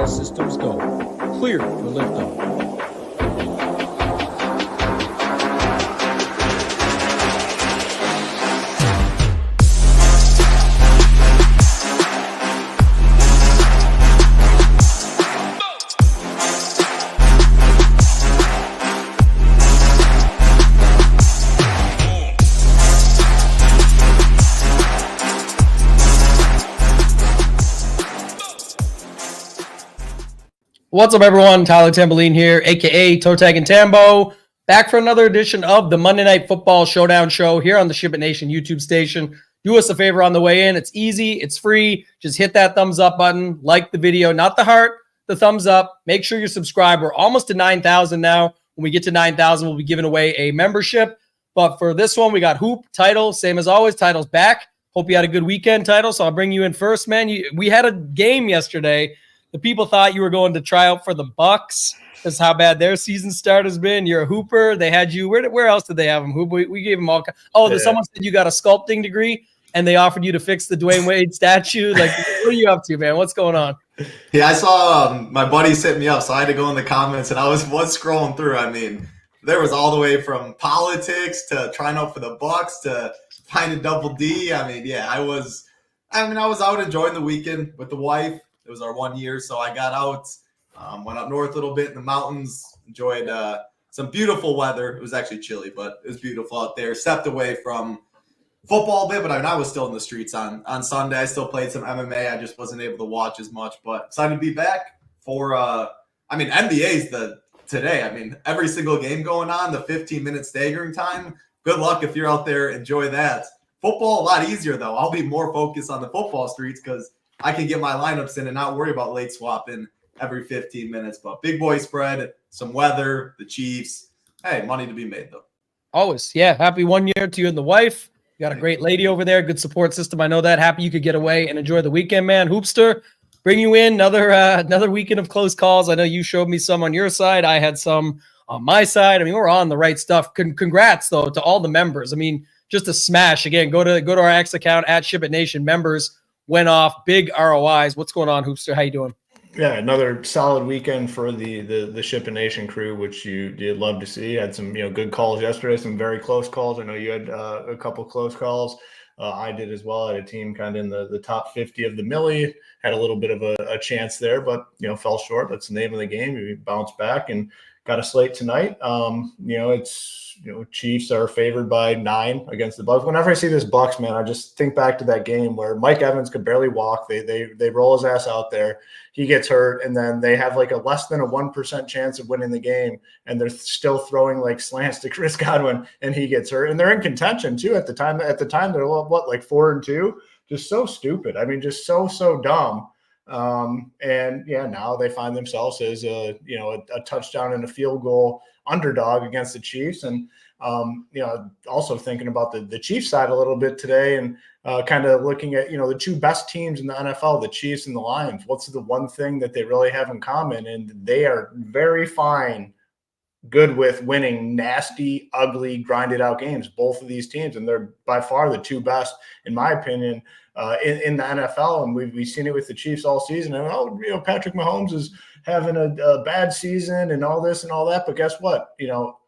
All systems go. Clear for liftoff. What's up, everyone? Tyler Tamboline here, a.k.a. ToeTagginTambo, back for another edition of the Monday Night Football Showdown show here on the SHIPIT Nation YouTube station. Do us a favor on the way in. It's easy. It's free. Just hit that thumbs up button. Like the video. Not the heart, the thumbs up. Make sure you're subscribed. We're almost to 9,000 now. When we get to 9,000, we'll be giving away a membership. But for this one, we got Hoop, Title. Same as always, Title's back. Hope you had a good weekend, Title. So I'll bring you in first, man. We had a game yesterday. The people thought you were going to try out for the Bucs. That's how bad their season start has been. You're a hooper. They had you. Where else did they have them? Hoop. We gave them all. Oh, someone said you got a sculpting degree, and they offered you to fix the Dwayne Wade statue. Like, what are you up to, man? What's going on? Yeah, I saw my buddies hit me up, so I had to go in the comments, and I was scrolling through. I mean, there was all the way from politics to trying out for the Bucs to finding Double D. I mean, yeah, I was out enjoying the weekend with the wife. It was our 1 year, so I got out, went up north a little bit in the mountains, enjoyed some beautiful weather. It was actually chilly, but it was beautiful out there. Stepped away from football a bit, but I was still in the streets on Sunday. I still played some MMA. I just wasn't able to watch as much, but excited to be back for, NBA's today. I mean, every single game going on, the 15-minute staggering time. Good luck if you're out there. Enjoy that. Football, a lot easier, though. I'll be more focused on the football streets because I can get my lineups in and not worry about late swapping every 15 minutes. But big boy spread, some weather, the Chiefs. Hey, money to be made, though. Always. Yeah. Happy 1 year to you and the wife. You got a great lady over there. Good support system. I know that. Happy you could get away and enjoy the weekend, man. Hoopster, bring you in. Another weekend of close calls. I know you showed me some on your side. I had some on my side. I mean, we're on the right stuff. Congrats, though, to all the members. I mean, just a smash. Again, go to our X account at SHIPIT Nation. Members went off, big ROIs. What's going on, Hoopster? How you doing? Yeah, another solid weekend for the SHIPIT Nation crew, which you did love to see. Had some good calls yesterday, some very close calls. I know you had a couple close calls. I did as well. I had a team kind of in the top 50 of the Millie. Had a little bit of a chance there, but fell short. That's the name of the game. We bounced back and got a slate tonight. Chiefs are favored by 9 against the Bucs. Whenever I see this Bucs, man, I just think back to that game where Mike Evans could barely walk. They roll his ass out there. He gets hurt, and then they have like a less than a 1% chance of winning the game, and they're still throwing like slants to Chris Godwin, and he gets hurt. And they're in contention too at the time. At the time, they're like 4-2, just so stupid. I mean, just so dumb. And yeah, now they find themselves as a touchdown and a field goal underdog against the Chiefs. And, also thinking about the Chiefs side a little bit today and kind of looking at, the two best teams in the NFL, the Chiefs and the Lions. What's the one thing that they really have in common? And they are very good with winning nasty, ugly, grinded out games, both of these teams. And they're by far the two best, in my opinion, in the NFL. And we've seen it with the Chiefs all season. And, Patrick Mahomes is having a bad season and all this and all that. But guess what?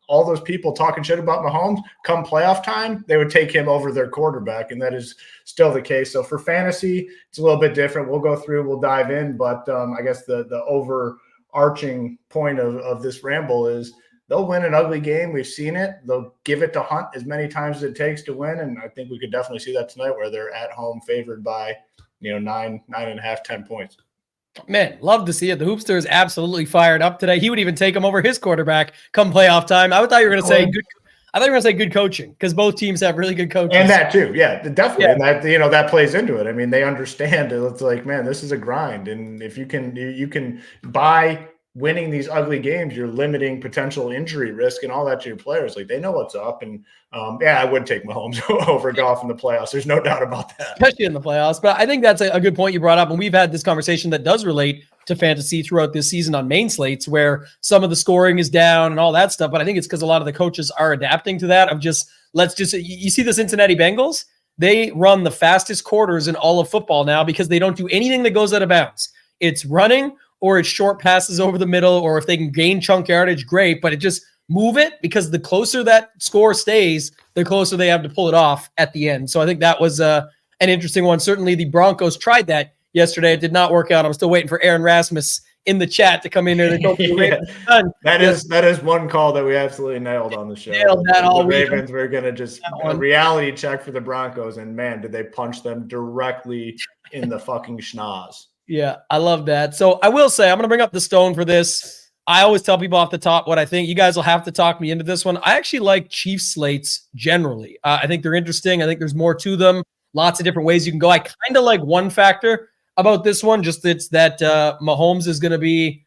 All those people talking shit about Mahomes, come playoff time, they would take him over their quarterback. And that is still the case. So for fantasy, it's a little bit different. We'll go through, we'll dive in. But I guess the overarching point of this ramble is they'll win an ugly game. We've seen it. They'll give it to Hunt as many times as it takes to win. And I think we could definitely see that tonight where they're at home favored by, 9.5, 10 points. Man, love to see it. The Hoopster is absolutely fired up today. He would even take him over his quarterback come playoff time. I thought you were going to say good. I thought you were going to say good coaching because both teams have really good coaches. And that too. Yeah, definitely. Yeah. And that, that plays into it. I mean, they understand it. It's like, man, this is a grind. And if you can buy winning these ugly games, you're limiting potential injury risk and all that to your players. Like, they know what's up. And I would take Mahomes over Goff in the playoffs. There's no doubt about that. Especially in the playoffs. But I think that's a good point you brought up. And we've had this conversation that does relate to fantasy throughout this season on main slates where some of the scoring is down and all that stuff. But I think it's because a lot of the coaches are adapting to that of just, you see the Cincinnati Bengals, they run the fastest quarters in all of football now because they don't do anything that goes out of bounds. It's running or it's short passes over the middle, or if they can gain chunk yardage, great, but it just move it, because the closer that score stays, the closer they have to pull it off at the end. So I think that was an interesting one. Certainly the Broncos tried that yesterday. It did not work out. I'm still waiting for Aaron Rasmus in the chat to come in here. That is one call that we absolutely nailed on the show. Nailed that all the week. Ravens were going to just a reality check for the Broncos, and man, did they punch them directly in the fucking schnoz. Yeah, I love that. So I will say, I'm going to bring up the stone for this. I always tell people off the top what I think. You guys will have to talk me into this one. I actually like Chiefs slates generally. I think they're interesting. I think there's more to them. Lots of different ways you can go. I kind of like one factor about this one, just it's that Mahomes is going to be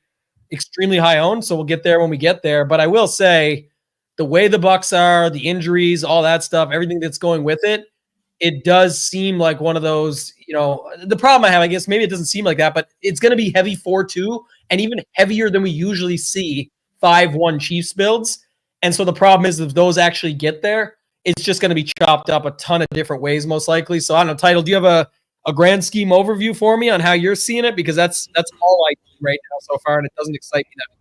extremely high owned. So we'll get there when we get there. But I will say, the way the Bucs are, the injuries, all that stuff, everything that's going with it, it does seem like one of those, the problem I have, I guess maybe it doesn't seem like that, but it's going to be heavy 4-2 and even heavier than we usually see 5-1 Chiefs builds. And so the problem is, if those actually get there, it's just going to be chopped up a ton of different ways, most likely. So I don't know, Title, do you have a grand scheme overview for me on how you're seeing it? Because that's all I do right now so far, and it doesn't excite me that much.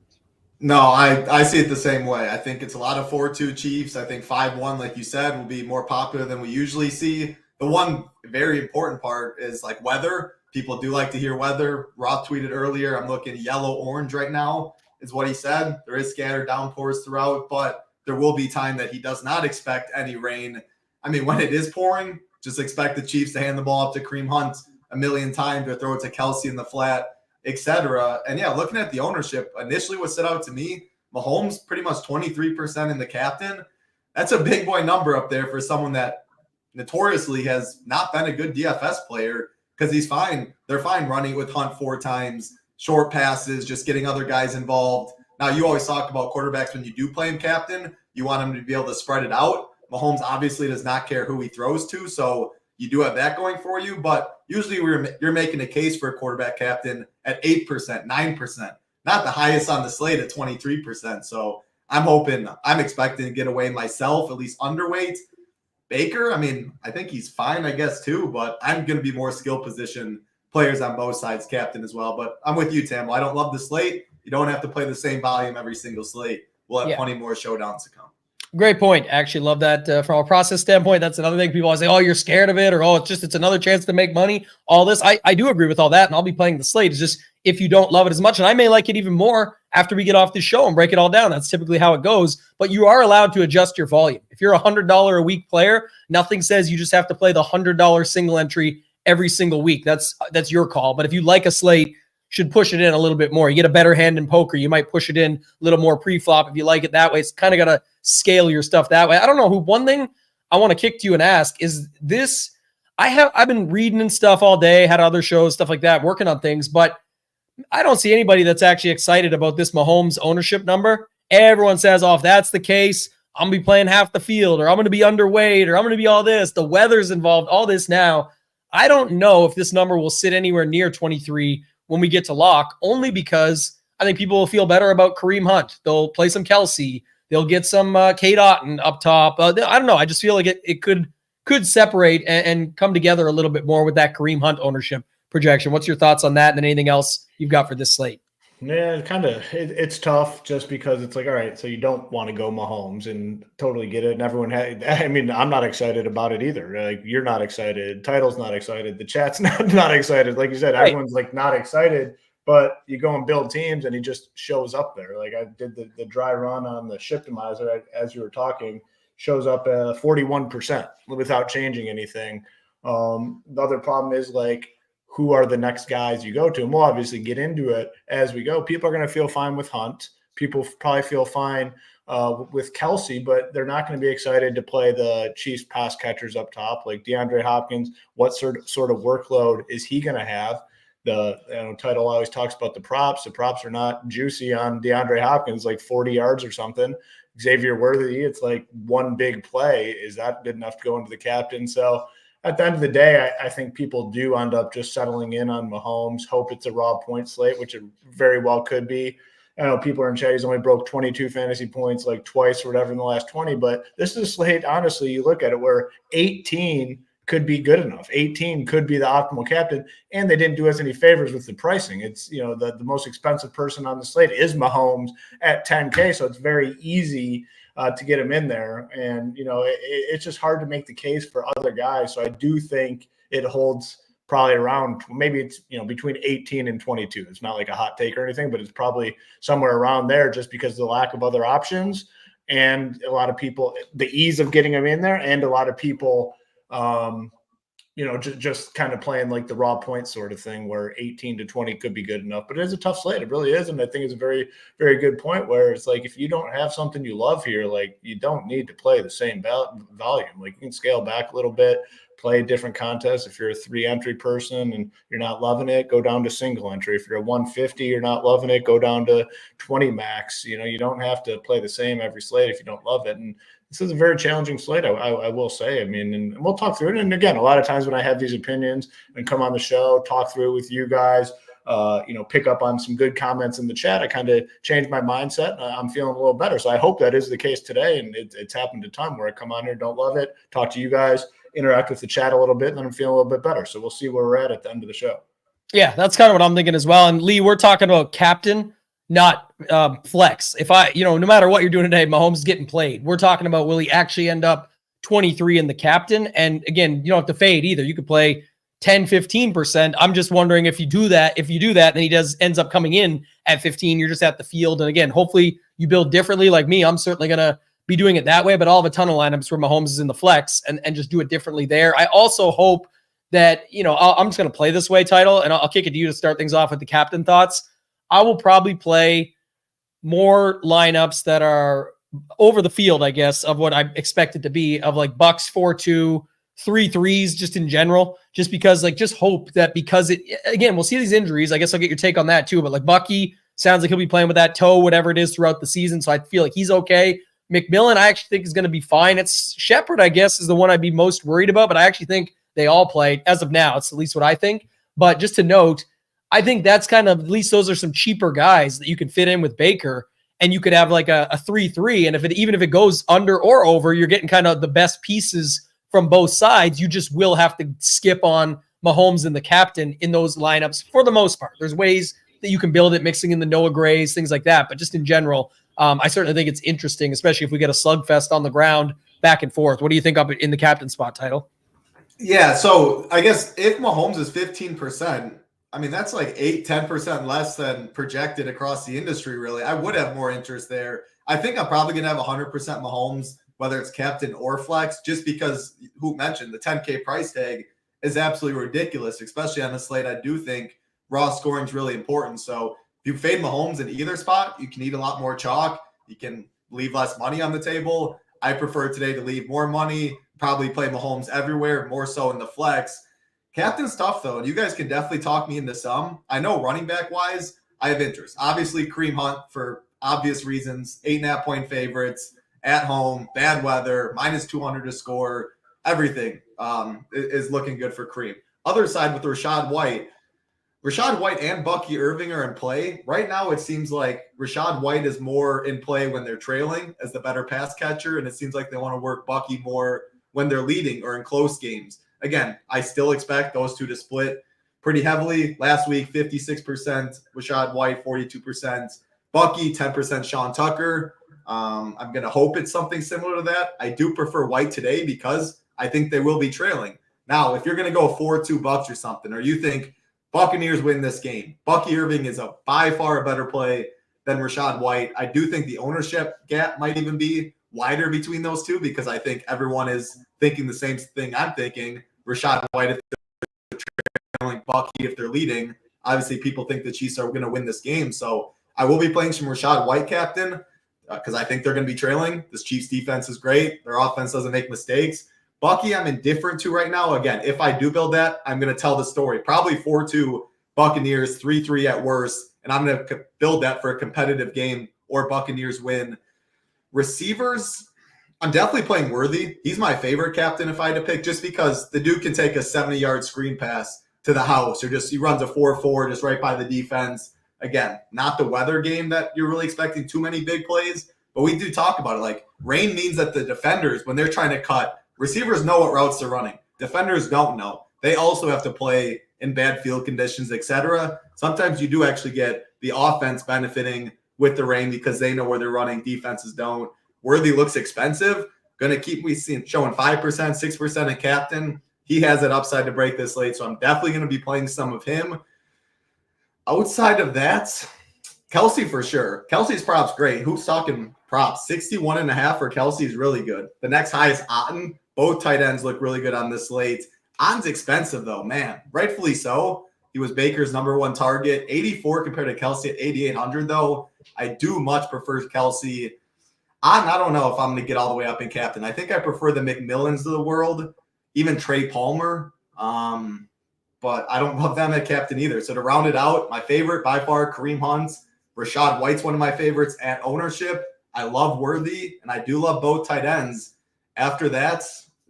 No, I see it the same way. I think it's a lot of 4-2 Chiefs. I think 5-1, like you said, will be more popular than we usually see. The one very important part is like weather. People do like to hear weather. Roth tweeted earlier, I'm looking yellow-orange right now is what he said. There is scattered downpours throughout, but there will be time that he does not expect any rain. I mean, when it is pouring, just expect the Chiefs to hand the ball up to Kareem Hunt a million times or throw it to Kelsey in the flat, etc. And yeah, looking at the ownership, initially what stood out to me, Mahomes pretty much 23% in the captain. That's a big boy number up there for someone that notoriously has not been a good DFS player, because he's fine. They're fine running with Hunt 4 times, short passes, just getting other guys involved. Now, you always talk about quarterbacks when you do play him captain, you want him to be able to spread it out. Mahomes obviously does not care who he throws to, so you do have that going for you. But usually you're making a case for a quarterback captain at 8%, 9%, not the highest on the slate at 23%. So I'm expecting to get away myself, at least underweight. Baker, I mean, I think he's fine, I guess, too, but I'm going to be more skill position players on both sides, captain as well. But I'm with you, Tam. I don't love the slate. You don't have to play the same volume every single slate. We'll have plenty more showdowns to come. Great point. Actually love that from a process standpoint. That's another thing people always say, oh, you're scared of it, or, oh, it's another chance to make money. All this. I do agree with all that, and I'll be playing the slate. It's just, if you don't love it as much, and I may like it even more after we get off this show and break it all down. That's typically how it goes. But you are allowed to adjust your volume. If you're a $100 a week player, nothing says you just have to play the $100 single entry every single week. That's your call. But if you like a slate, should push it in a little bit more. You get a better hand in poker, you might push it in a little more pre-flop if you like it that way. It's kind of got to scale your stuff that way. I don't know who. One thing I want to kick to you and ask is this. I've been reading and stuff all day, had other shows, stuff like that, working on things, but I don't see anybody that's actually excited about this Mahomes ownership number. Everyone says, oh, if that's the case, I'm going to be playing half the field, or I'm going to be underweight, or I'm going to be all this. The weather's involved, all this now. I don't know if this number will sit anywhere near 23 when we get to lock, only because I think people will feel better about Kareem Hunt. They'll play some Kelsey. They'll get some Kate Otten up top. I don't know. I just feel like it could separate and come together a little bit more with that Kareem Hunt ownership projection. What's your thoughts on that, and then anything else you've got for this slate? Yeah, it's tough just because it's like, all right, so you don't want to go Mahomes, and totally get it. And everyone I'm not excited about it either. Like, you're not excited. Title's not excited. The chat's not excited. Like you said, right. Everyone's like not excited, but you go and build teams and he just shows up there. Like, I did the dry run on the Shiptimizer as you were talking, shows up at 41% without changing anything. The other problem is, like, who are the next guys you go to? And we'll obviously get into it as we go. People are going to feel fine with Hunt. People probably feel fine with Kelsey, but they're not going to be excited to play the Chiefs pass catchers up top. Like DeAndre Hopkins, what sort of workload is he going to have? Title always talks about the props. The props are not juicy on DeAndre Hopkins, like 40 yards or something. Xavier Worthy, it's like one big play. Is that good enough to go into the captain? So at the end of the day, I think people do end up just settling in on Mahomes, hope it's a raw point slate, which it very well could be. I know people are in chat, he's only broke 22 fantasy points like twice or whatever in the last 20, but this is a slate, honestly, you look at it, where 18 could be good enough. 18 could be the optimal captain, and they didn't do us any favors with the pricing. It's, the most expensive person on the slate is Mahomes at 10K, so it's very easy to get him in there. And, it's just hard to make the case for other guys. So I do think it holds probably around, maybe it's, between 18 and 22. It's not like a hot take or anything, but it's probably somewhere around there just because of the lack of other options. And a lot of people, the ease of getting them in there, and a lot of people, just kind of playing like the raw point sort of thing where 18 to 20 could be good enough. But it is a tough slate. It really is. And I think it's a very, very good point where it's like, if you don't have something you love here, like you don't need to play the same volume. Like you can scale back a little bit, play different contests. If you're a 3-entry person and you're not loving it, go down to single entry. If you're a 150, you're not loving it, go down to 20 max. You don't have to play the same every slate if you don't love it. And this is a very challenging slate, I will say. I mean, and we'll talk through it. And again, a lot of times when I have these opinions and come on the show, talk through it with you guys, pick up on some good comments in the chat, I kind of change my mindset. I'm feeling a little better. So I hope that is the case today. And it's happened a ton where I come on here, don't love it, talk to you guys, interact with the chat a little bit, and then I'm feeling a little bit better. So we'll see where we're at the end of the show. Yeah, that's kind of what I'm thinking as well. And Lee, we're talking about captain, not flex. If no matter what you're doing today, Mahomes is getting played. We're talking about, will he actually end up 23 in the captain? And again, you don't have to fade either. You could play 10, 15%. I'm just wondering if you do that, and he ends up coming in at 15, you're just at the field. And again, hopefully you build differently like me. I'm certainly going to be doing it that way, but I'll have a ton of lineups where Mahomes is in the flex and just do it differently there. I also hope that, I'm just going to play this way, Title, and I'll kick it to you to start things off with the captain thoughts. I will probably play more lineups that are over the field, I guess, of what I expect it to be, of like Bucks 4-2, 3-3s, just in general, just because just hope that, because again, we'll see these injuries. I guess I'll get your take on that too, but like Bucky sounds like he'll be playing with that toe, whatever it is, throughout the season. So I feel like he's okay. McMillan, I actually think is going to be fine. It's Shepard, I guess, is the one I'd be most worried about, but I actually think they all play as of now. It's at least what I think. But just to note, I think that's kind of, at least those are some cheaper guys that you can fit in with Baker, and you could have like a 3-3. And even if it goes under or over, you're getting kind of the best pieces from both sides. You just will have to skip on Mahomes and the captain in those lineups for the most part. There's ways that you can build it, mixing in the Noah Grays, things like that. But just in general, I certainly think it's interesting, especially if we get a slugfest on the ground back and forth. What do you think up in the captain spot, Title? Yeah, so I guess if Mahomes is 15%, I mean, that's like 8-10% less than projected across the industry, really. I would have more interest there. I think I'm probably going to have 100% Mahomes, whether it's captain or flex, just because, who mentioned, the 10K price tag is absolutely ridiculous, especially on the slate. I do think raw scoring is really important. So if you fade Mahomes in either spot, you can eat a lot more chalk. You can leave less money on the table. I prefer today to leave more money, probably play Mahomes everywhere, more so in the flex. Captain's tough, though, and you guys can definitely talk me into some. I know running back-wise, I have interest. Obviously, Kareem Hunt, for obvious reasons, 8.5-point favorites, at home, bad weather, -200 to score, everything is looking good for Kareem. Other side with Rachaad White and Bucky Irving are in play. Right now, it seems like Rachaad White is more in play when they're trailing as the better pass catcher, and it seems like they want to work Bucky more when they're leading or in close games. Again, I still expect those two to split pretty heavily. Last week, 56% Rachaad White, 42% Bucky, 10% Sean Tucker. I'm going to hope it's something similar to that. I do prefer White today because I think they will be trailing. Now, if you're going to go 4-2 Bucks or something, or you think Buccaneers win this game, Bucky Irving is by far a better play than Rachaad White. I do think the ownership gap might even be wider between those two, because I think everyone is thinking the same thing I'm thinking. Rachaad White if they're trailing, Bucky if they're leading. Obviously, people think the Chiefs are going to win this game. So I will be playing some Rachaad White captain because I think they're going to be trailing. This Chiefs defense is great. Their offense doesn't make mistakes. Bucky, I'm indifferent to right now. Again, if I do build that, I'm going to tell the story. Probably 4-2 Buccaneers, 3-3 at worst. And I'm going to build that for a competitive game or Buccaneers win. Receivers, I'm definitely playing Worthy. He's my favorite captain if I had to pick, just because the dude can take a 70-yard screen pass to the house, or just he runs a 4-4 just right by the defense. Again, not the weather game that you're really expecting too many big plays, but we do talk about it. Like, rain means that the defenders, when they're trying to cut, receivers know what routes they're running. defenders don't know. They also have to play in bad field conditions, etc. Sometimes you do actually get the offense benefiting with the rain because they know where they're running. Defenses don't. Worthy looks expensive. Going to keep showing 5%, 6% in captain. He has that upside to break this late, so I'm definitely going to be playing some of him. Outside of that, Kelsey for sure. Kelsey's props great. Who's talking props? 61.5 for Kelsey is really good. The next high is Otten. Both tight ends look really good on this slate. Otten's expensive though, man. Rightfully so. He was Baker's number one target. 84 compared to Kelsey at 8,800 though. I do much prefer Kelsey. I don't know if I'm going to get all the way up in captain. I think I prefer the McMillans of the world, even Trey Palmer. But I don't love them at captain either. So to round it out, my favorite by far, Kareem Hunt. Rashad White's one of my favorites at ownership. I love Worthy, and I do love both tight ends. After that,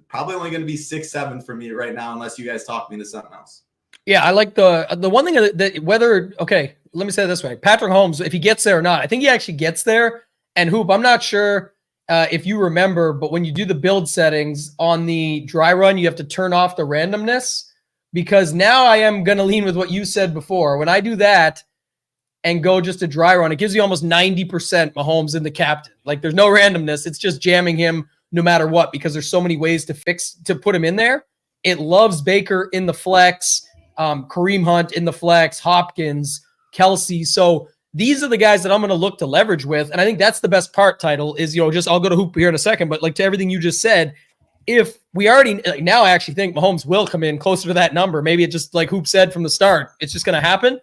probably only going to be 6-7 for me right now, unless you guys talk me into something else. Yeah, I like the one thing that whether, okay, let me say it this way. Patrick Mahomes, if he gets there or not, I think he actually gets there. And Hoop, I'm not sure if you remember, but when you do the build settings on the dry run, you have to turn off the randomness, because now I am going to lean with what you said before. When I do that and go just a dry run, it gives you almost 90% Mahomes in the captain. Like there's no randomness. It's just jamming him no matter what, because there's so many ways to put him in there. It loves Baker in the flex, Kareem Hunt in the flex, Hopkins, Kelsey. So these are the guys that I'm going to look to leverage with. And I think that's the best part, Title, is, I'll go to Hoop here in a second, but like to everything you just said, if we already, now I actually think Mahomes will come in closer to that number. Maybe it just, like Hoop said from the start, it's just going to happen.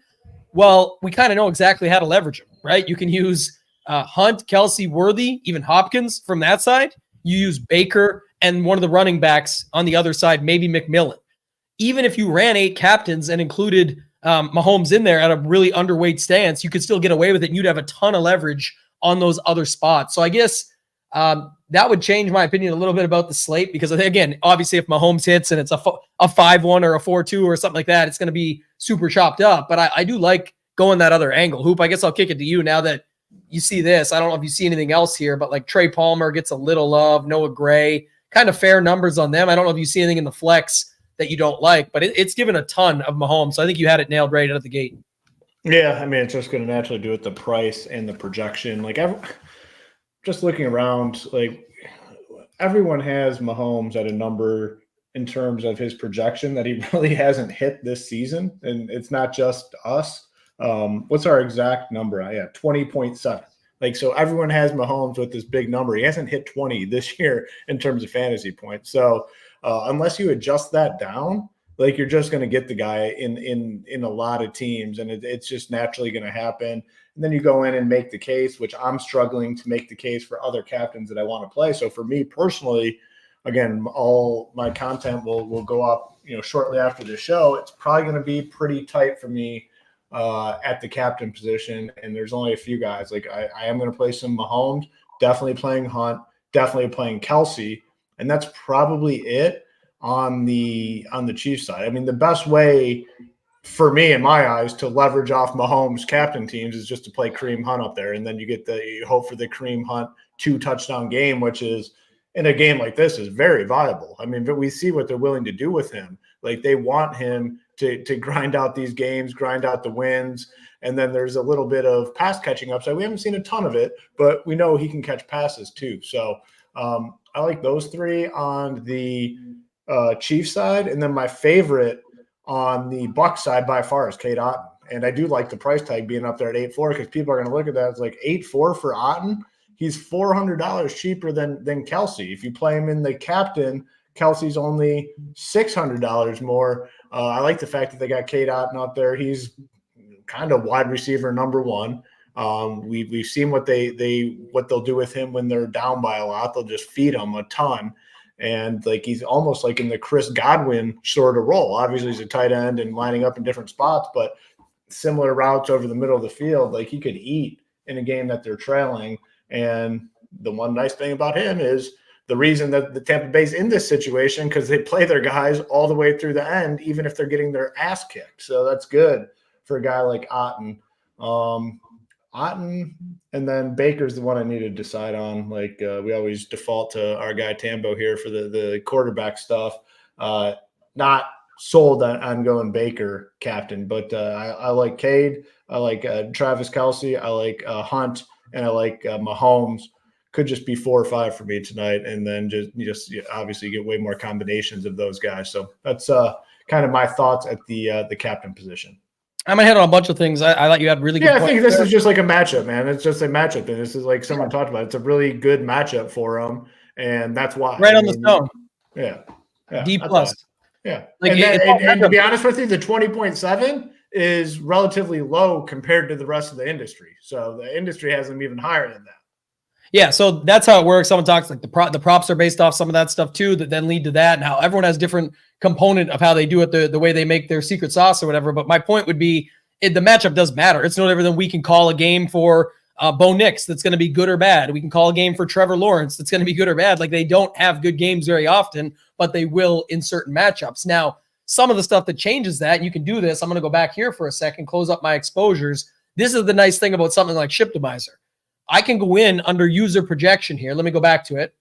Well, we kind of know exactly how to leverage him, right? You can use Hunt, Kelsey, Worthy, even Hopkins from that side. You use Baker and one of the running backs on the other side, maybe McMillan. Even if you ran 8 captains and included Mahomes in there at a really underweight stance, you could still get away with it, and you'd have a ton of leverage on those other spots. So I guess that would change my opinion a little bit about the slate, because again, obviously if Mahomes hits and it's a 5-1 or a 4-2 or something like that, it's going to be super chopped up. But I do like going that other angle. Hoop, I guess I'll kick it to you now that you see this. I don't know if you see anything else here, but like Trey Palmer gets a little love, Noah Gray, kind of fair numbers on them. I don't know if you see anything in the flex that you don't like, but it's given a ton of Mahomes. So I think you had it nailed right out of the gate. Yeah, I mean, it's just going to naturally do with the price and the projection. Like, just looking around, like everyone has Mahomes at a number in terms of his projection that he really hasn't hit this season, and it's not just us. What's our exact number? Yeah, 20.7. Like, so everyone has Mahomes with this big number. He hasn't hit 20 this year in terms of fantasy points. So unless you adjust that down, like you're just going to get the guy in a lot of teams, and it's just naturally going to happen. And then you go in and make the case, which I'm struggling to make the case for other captains that I want to play. So for me personally, again, all my content will go up, shortly after the show. It's probably going to be pretty tight for me at the captain position, and there's only a few guys. Like I am going to play some Mahomes, definitely playing Hunt, definitely playing Kelsey, and that's probably it on the Chiefs side. I mean, the best way for me, in my eyes, to leverage off Mahomes' captain teams is just to play Kareem Hunt up there, and then you hope for the Kareem Hunt 2-touchdown game, which is, in a game like this, is very viable. I mean, but we see what they're willing to do with him. Like, they want him to grind out these games, grind out the wins, and then there's a little bit of pass catching upside. We haven't seen a ton of it, but we know he can catch passes too. So I like those three on the Chiefs side, and then my favorite on the Bucs side by far is Cade Otton. And I do like the price tag being up there at 8.4, because people are going to look at that. It's like 8.4 for Otton. He's $400 cheaper than Kelsey. If you play him in the captain, Kelsey's only $600 more. I like the fact that they got Cade Otton up there. He's kind of wide receiver number one. We've seen what they'll do with him when they're down by a lot. They'll just feed him a ton. And like, he's almost like in the Chris Godwin sort of role. Obviously, he's a tight end and lining up in different spots, but similar routes over the middle of the field. Like, he could eat in a game that they're trailing. And the one nice thing about him is the reason that the Tampa Bay's in this situation, because they play their guys all the way through the end, even if they're getting their ass kicked. So that's good for a guy like Otton. Otton, and then Baker's the one I need to decide on. Like, we always default to our guy Tambo here for the quarterback stuff. Not sold on going Baker captain, but I like Cade. I like Travis Kelce. I like Hunt, and I like Mahomes. Could just be 4 or 5 for me tonight, and then just obviously get way more combinations of those guys. So that's kind of my thoughts at the captain position. I'm gonna hit on a bunch of things. I thought you had really good. Yeah, I think this is just like a matchup, man. It's just a matchup, and this is like someone talked about. It's a really good matchup for them, and that's why. Right on the stone. Yeah. D plus. Yeah. Like and to be honest with you, the 20.7 is relatively low compared to the rest of the industry. So the industry has them even higher than that. Yeah, so that's how it works. Someone talks like the props are based off some of that stuff too, that then lead to that, and how everyone has different component of how they do it, the way they make their secret sauce or whatever. But my point would be, the matchup does matter. It's no different than we can call a game for Bo Nix that's going to be good or bad. We can call a game for Trevor Lawrence that's going to be good or bad. Like, they don't have good games very often, but they will in certain matchups. Now, some of the stuff that changes that, and you can do this. I'm going to go back here for a second, close up my exposures. This is the nice thing about something like SHIPIT. I can go in under user projection here. Let me go back to it.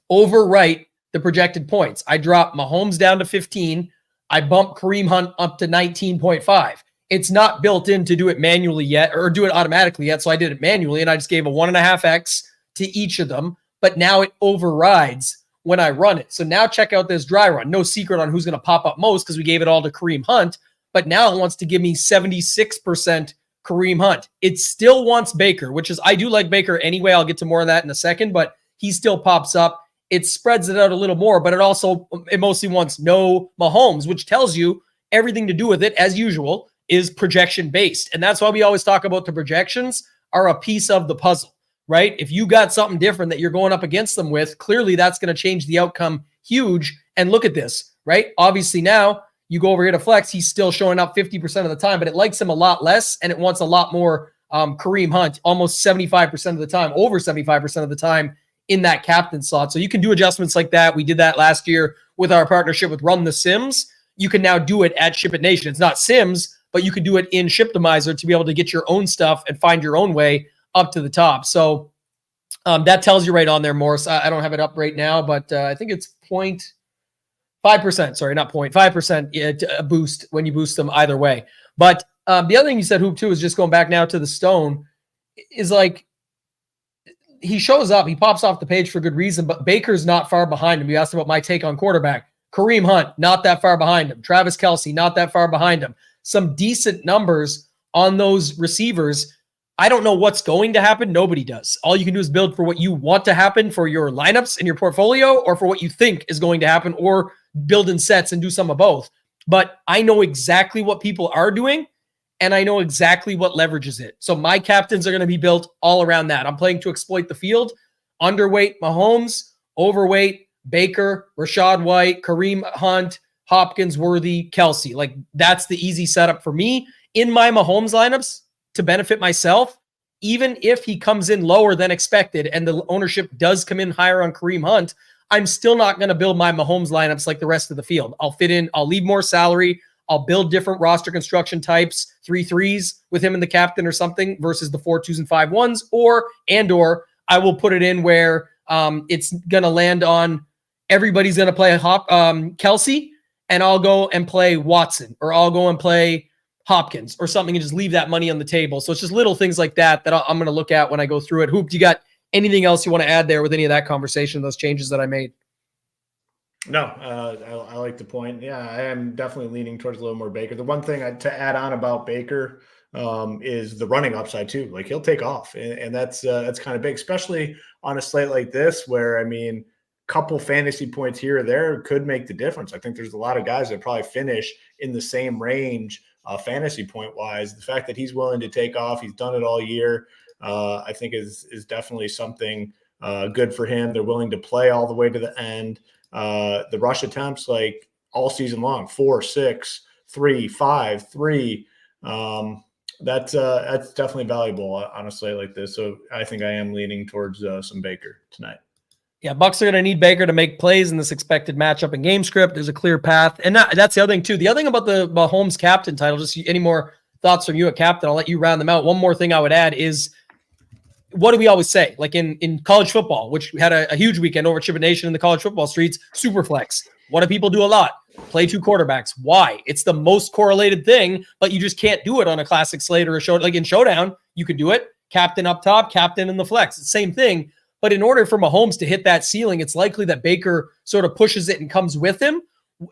Overwrite the projected points. I drop Mahomes down to 15. I bump Kareem Hunt up to 19.5. It's not built in to do it manually yet, or do it automatically yet. So I did it manually, and I just gave a 1.5x to each of them. But now it overrides when I run it. So now check out this dry run. No secret on who's going to pop up most, because we gave it all to Kareem Hunt. But now it wants to give me 76% Kareem Hunt. It still wants Baker, which is, I do like Baker anyway. I'll get to more of that in a second, but he still pops up. It spreads it out a little more, but it mostly wants no Mahomes, which tells you everything to do with it, as usual, is projection based. And that's why we always talk about the projections are a piece of the puzzle, right? If you got something different that you're going up against them with, clearly that's going to change the outcome huge. And look at this, right? Obviously now, you go over here to flex, he's still showing up 50% of the time, but it likes him a lot less, and it wants a lot more Kareem Hunt, almost 75% of the time, over 75% of the time in that captain slot. So you can do adjustments like that. We did that last year with our partnership with Run the Sims. You can now do it at SHIPIT Nation. It's not Sims, but you can do it in SHIPIT to be able to get your own stuff and find your own way up to the top. So that tells you right on there, Morris. I don't have it up right now, but I think it's 0.5%. Sorry, not 0.5% a boost when you boost them either way. But the other thing you said, Hoop, too, is just going back now to the stone, is like, he shows up, he pops off the page for good reason, but Baker's not far behind him. You asked about my take on quarterback. Kareem Hunt, not that far behind him. Travis Kelce, not that far behind him. Some decent numbers on those receivers. I don't know what's going to happen. Nobody does. All you can do is build for what you want to happen for your lineups in your portfolio, or for what you think is going to happen, or build in sets and do some of both. But I know exactly what people are doing, and I know exactly what leverages it. So my captains are going to be built all around that. I'm playing to exploit the field. Underweight Mahomes, overweight Baker, Rashad White, Kareem Hunt, Hopkins, Worthy, Kelce. Like, that's the easy setup for me in my Mahomes lineups to benefit myself. Even if he comes in lower than expected and the ownership does come in higher on Kareem Hunt, I'm still not going to build my Mahomes lineups like the rest of the field. I'll fit in, I'll leave more salary. I'll build different roster construction types, 3-3s with him in the captain or something versus the 4-2s and 5-1s, or I will put it in where it's going to land on everybody's going to play Kelce, and I'll go and play Watson, or I'll go and play Hopkins or something, and just leave that money on the table. So it's just little things like that I'm going to look at when I go through it. Hoop, do you got anything else you want to add there with any of that conversation, those changes that I made? No, I like the point. Yeah, I am definitely leaning towards a little more Baker. The one thing to add on about Baker is the running upside too. Like, he'll take off, and that's kind of big, especially on a slate like this, where, I mean, couple fantasy points here or there could make the difference. I think there's a lot of guys that probably finish in the same range fantasy point wise. The fact that he's willing to take off, he's done it all year, I think is definitely something good for him. They're willing to play all the way to the end. The rush attempts, like, all season long, 4, 6, 3, 5, 3. That's definitely valuable on a slate like this. So I think I am leaning towards some Baker tonight. Yeah, Bucs are going to need Baker to make plays in this expected matchup and game script. There's a clear path. And that's the other thing, too. The other thing about the Mahomes captain title, just any more thoughts from you at captain, I'll let you round them out. One more thing I would add is what do we always say? Like in college football, which we had a huge weekend over at SHIPIT Nation in the college football streets, super flex. What do people do a lot? Play 2 quarterbacks. Why? It's the most correlated thing, but you just can't do it on a classic slate or a show. Like in Showdown, you can do it. Captain up top, captain in the flex. It's the same thing. But in order for Mahomes to hit that ceiling, it's likely that Baker sort of pushes it and comes with him.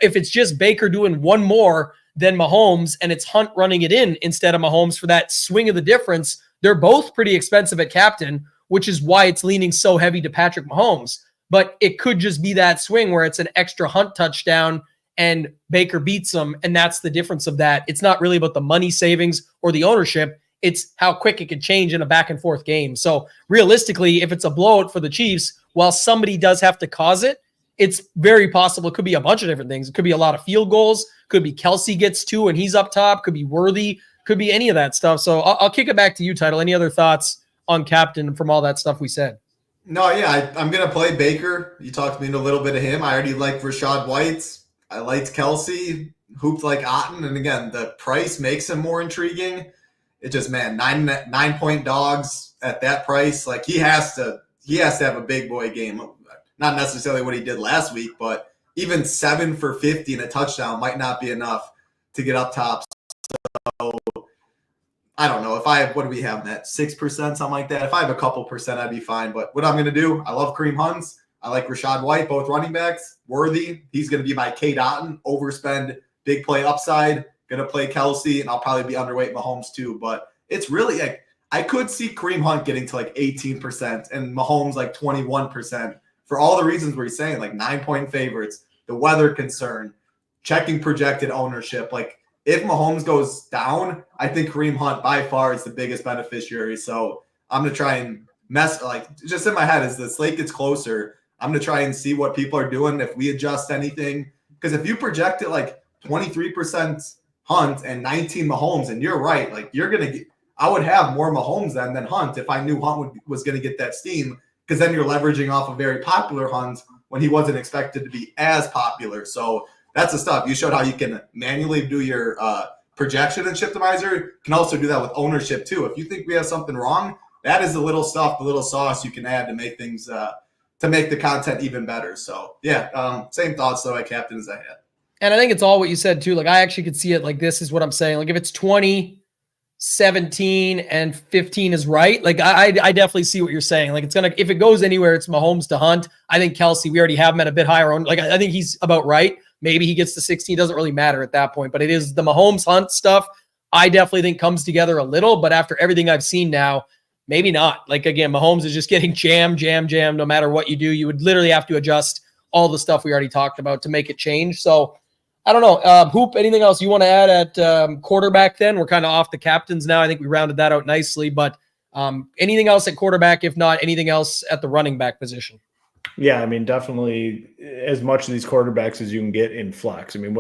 If it's just Baker doing one more than Mahomes and it's Hunt running it in instead of Mahomes for that swing of the difference, they're both pretty expensive at captain, which is why it's leaning so heavy to Patrick Mahomes. But it could just be that swing where it's an extra Hunt touchdown and Baker beats him, and that's the difference of that. It's not really about the money savings or the ownership. It's how quick it could change in a back and forth game. So realistically, if it's a blowout for the Chiefs, while somebody does have to cause it, it's very possible. It could be a bunch of different things. It could be a lot of field goals. Could be Kelsey gets 2 and he's up top. Could be Worthy. Could be any of that stuff. So I'll kick it back to you, Title. Any other thoughts on captain from all that stuff we said? No, yeah, I'm going to play Baker. You talked me into a little bit of him. I already like Rashad White. I liked Kelsey, hooped like Otten. And again, the price makes him more intriguing. It just, man, 9-point dogs at that price. Like he has to have a big boy game. Not necessarily what he did last week, but even 7 for 50 and a touchdown might not be enough to get up top. So I don't know. What do we have, Matt? 6%, something like that. If I have a couple percent, I'd be fine. But what I'm going to do, I love Kareem Hunt. I like Rashad White, both running backs. Worthy, he's going to be my K. Otten. Overspend, big play upside. Going to play Kelsey, and I'll probably be underweight Mahomes too. But it's really like I could see Kareem Hunt getting to like 18% and Mahomes like 21% for all the reasons we're saying, like 9-point favorites, the weather concern, checking projected ownership. Like if Mahomes goes down, I think Kareem Hunt by far is the biggest beneficiary. So I'm going to try and just in my head as the slate gets closer, I'm going to try and see what people are doing, if we adjust anything. Because if you project it like 23% Hunt and 19 Mahomes, and you're right, like you're going to get, I would have more Mahomes than Hunt if I knew Hunt was going to get that steam, because then you're leveraging off a very popular Hunt when he wasn't expected to be as popular. So that's the stuff. You showed how you can manually do your projection in Shiptimizer. You can also do that with ownership too. If you think we have something wrong, that is the little stuff, the little sauce you can add to make things to make the content even better. So yeah, same thoughts though at captain as I had. And I think it's all what you said too. Like I actually could see it like this is what I'm saying. Like if it's 20, 17, and 15 is right. Like I definitely see what you're saying. Like it's gonna, if it goes anywhere, it's Mahomes to Hunt. I think Kelsey, we already have him at a bit higher on. Like I think he's about right. Maybe he gets to 16. Doesn't really matter at that point. But it is the Mahomes Hunt stuff. I definitely think comes together a little. But after everything I've seen now, maybe not. Like again, Mahomes is just getting jam. No matter what you do, you would literally have to adjust all the stuff we already talked about to make it change. So I don't know. Hoop, anything else you want to add at quarterback then? We're kind of off the captains now. I think we rounded that out nicely. But anything else at quarterback? If not, anything else at the running back position? Yeah, I mean, definitely as much of these quarterbacks as you can get in flex. I mean,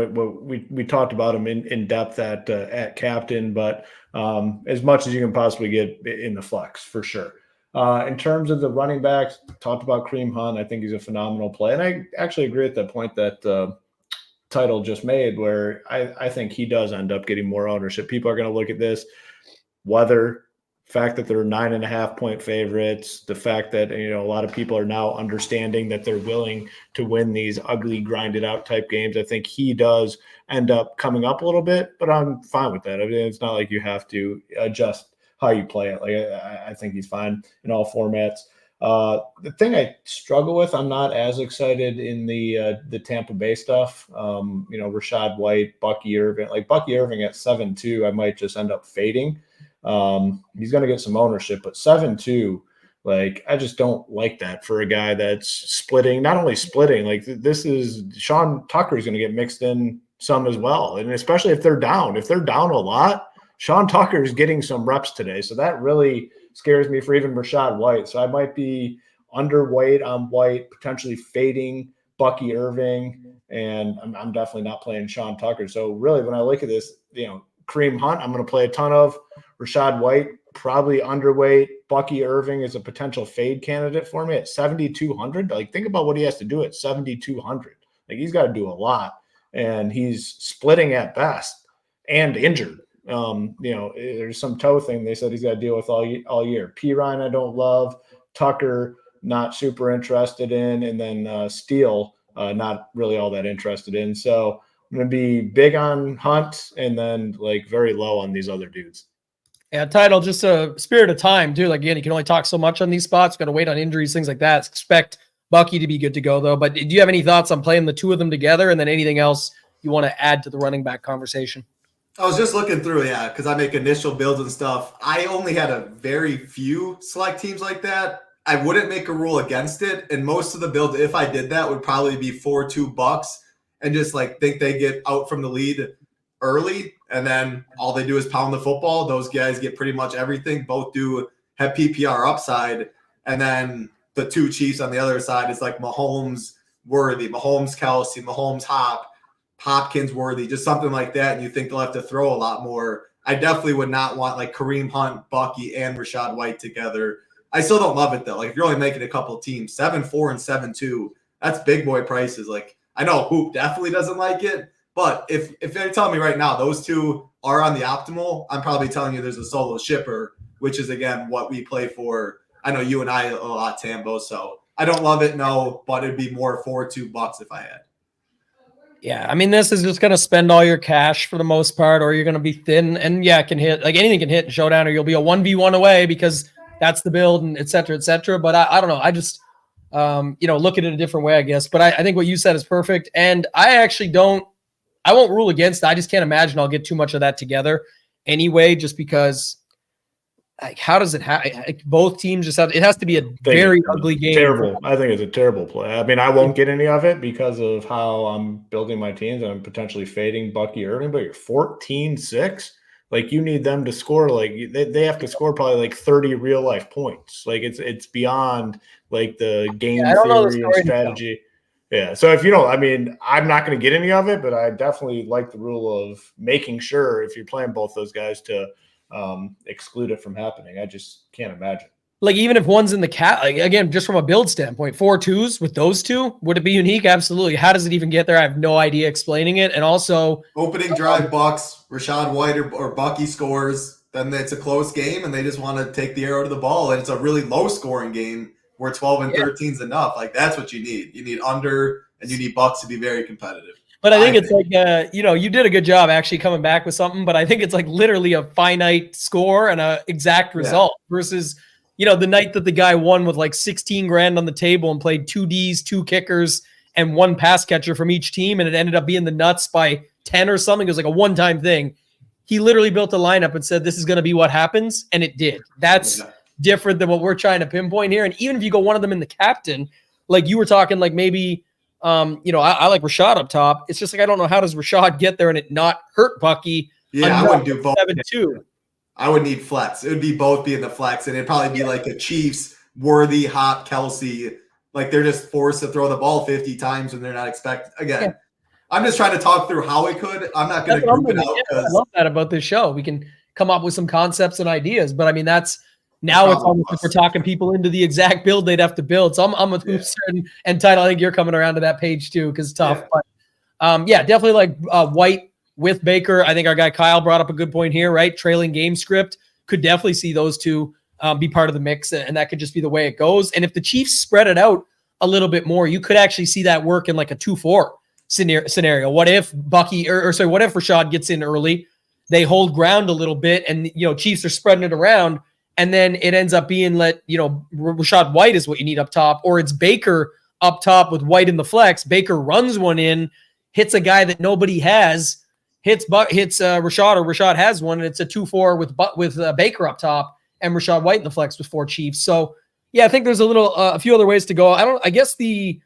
we talked about them in depth at captain, but as much as you can possibly get in the flex for sure. In terms of the running backs, talked about Kareem Hunt. I think he's a phenomenal play. And I actually agree with that point that Title just made, where I think he does end up getting more ownership. People are going to look at this weather, fact that they're 9.5-point favorites, the fact that, a lot of people are now understanding that they're willing to win these ugly, grinded out type games. I think he does end up coming up a little bit, but I'm fine with that. I mean, it's not like you have to adjust how you play it. Like I think he's fine in all formats. The thing I struggle with, I'm not as excited in the Tampa Bay stuff. Rashad White, Bucky Irving, like Bucky Irving at 7-2, I might just end up fading. He's going to get some ownership, but 7-2, like I just don't like that for a guy that's splitting, not only splitting, like this is Sean Tucker is going to get mixed in some as well. And especially if they're down a lot, Sean Tucker is getting some reps today. So that really scares me for even Rashad White. So I might be underweight on White, potentially fading Bucky Irving, and I'm definitely not playing Sean Tucker. So really, when I look at this, Kareem Hunt, I'm going to play a ton of. Rashad White, probably underweight. Bucky Irving is a potential fade candidate for me at 7,200. Like, think about what he has to do at 7,200. Like, he's got to do a lot, and he's splitting at best and injured. There's some toe thing they said he's got to deal with all year. P. Ryan, I don't love. Tucker, not super interested in. And then Steele, not really all that interested in. So I'm going to be big on Hunt and then like very low on these other dudes. Yeah, Title, just a spirit of time, too. Like, again, you can only talk so much on these spots. Got to wait on injuries, things like that. Expect Bucky to be good to go, though. But do you have any thoughts on playing the two of them together and then anything else you want to add to the running back conversation? I was just looking through, because I make initial builds and stuff. I only had a very few select teams like that. I wouldn't make a rule against it. And most of the builds, if I did that, would probably be 4-2 Bucks and just like think they get out from the lead early. And then all they do is pound the football. Those guys get pretty much everything. Both do have PPR upside. And then the two Chiefs on the other side is like Mahomes Worthy, Mahomes Kelsey, Mahomes Hopkins Worthy, just something like that. And you think they'll have to throw a lot more. I definitely would not want like Kareem Hunt, Bucky, and Rachaad White together. I still don't love it though. Like if you're only making a couple of teams, 7-4 and 7-2, that's big boy prices. Like I know Hoop definitely doesn't like it, but if they're telling me right now those two are on the optimal, I'm probably telling you there's a solo shipper, which is again what we play for. I know you and I a lot, Tambo. So I don't love it, no, but it'd be more 4-2 Bucks if I had. Yeah, I mean, this is just going to spend all your cash for the most part, or you're going to be thin. And yeah, it can hit, like anything can hit in Showdown, or you'll be a 1v1 away because that's the build and et cetera, et cetera. But I don't know. I just, look at it a different way, I guess. But I think what you said is perfect. And I actually I won't rule against it. I just can't imagine I'll get too much of that together anyway, just because like, how does it happen? Like, both teams just have, it has to be a very ugly game. Terrible. I think it's a terrible play. I mean, I won't get any of it because of how I'm building my teams and I'm potentially fading Bucky Irving, but you're 14-6. Like you need them to score, like they have to score probably like 30 real life points. Like it's beyond like the game theory and strategy. Yeah. So if you don't, I mean, I'm not going to get any of it, but I definitely like the rule of making sure if you're playing both those guys to exclude it from happening. I just can't imagine. Like even if one's in the cat, like again, just from a build standpoint, 4-2s with those two, would it be unique? Absolutely. How does it even get there? I have no idea explaining it. And also opening drive Bucks, Rachaad White or Bucky scores, then it's a close game and they just want to take the arrow to the ball. And it's a really low scoring game where 12 and 13 is enough. Like that's what you need. You need under and you need Bucks to be very competitive. But I think it's like, you did a good job actually coming back with something, but I think it's like literally a finite score and a exact result versus, the night that the guy won with like 16 grand on the table and played 2 Ds, 2 kickers, and 1 pass catcher from each team. And it ended up being the nuts by 10 or something. It was like a one-time thing. He literally built a lineup and said, this is going to be what happens. And it did. That's different than what we're trying to pinpoint here. And even if you go one of them in the captain, like you were talking, like maybe, I like Rachaad up top. It's just like, I don't know how does Rachaad get there and it not hurt Bucky. Yeah, I wouldn't do both. 7-2. I would need flex. It would be both be in the flex, and it'd probably be like a Chiefs, Worthy, Hop, Kelsey. Like they're just forced to throw the ball 50 times when they're not expected. Again, I'm just trying to talk through how it could. I'm not going to group it out. I love that about this show. We can come up with some concepts and ideas, but I mean, that's now it's almost like we're talking people into the exact build they'd have to build. So I'm with Hoops and Title. I think you're coming around to that page too, because it's tough. Yeah. But definitely like White with Baker. I think our guy Kyle brought up a good point here, right? Trailing game script could definitely see those two be part of the mix, and that could just be the way it goes. And if the Chiefs spread it out a little bit more, you could actually see that work in like a 2-4 scenario. What if Bucky what if Rachaad gets in early, they hold ground a little bit, and Chiefs are spreading it around, and then it ends up being Rachaad White is what you need up top, or it's Baker up top with White in the flex. Baker runs one in, hits a guy that nobody has, hits Rachaad, or Rachaad has one, and it's a 2-4 with Baker up top and Rachaad White in the flex with 4 Chiefs. So yeah, I think there's a few other ways to go. I guess the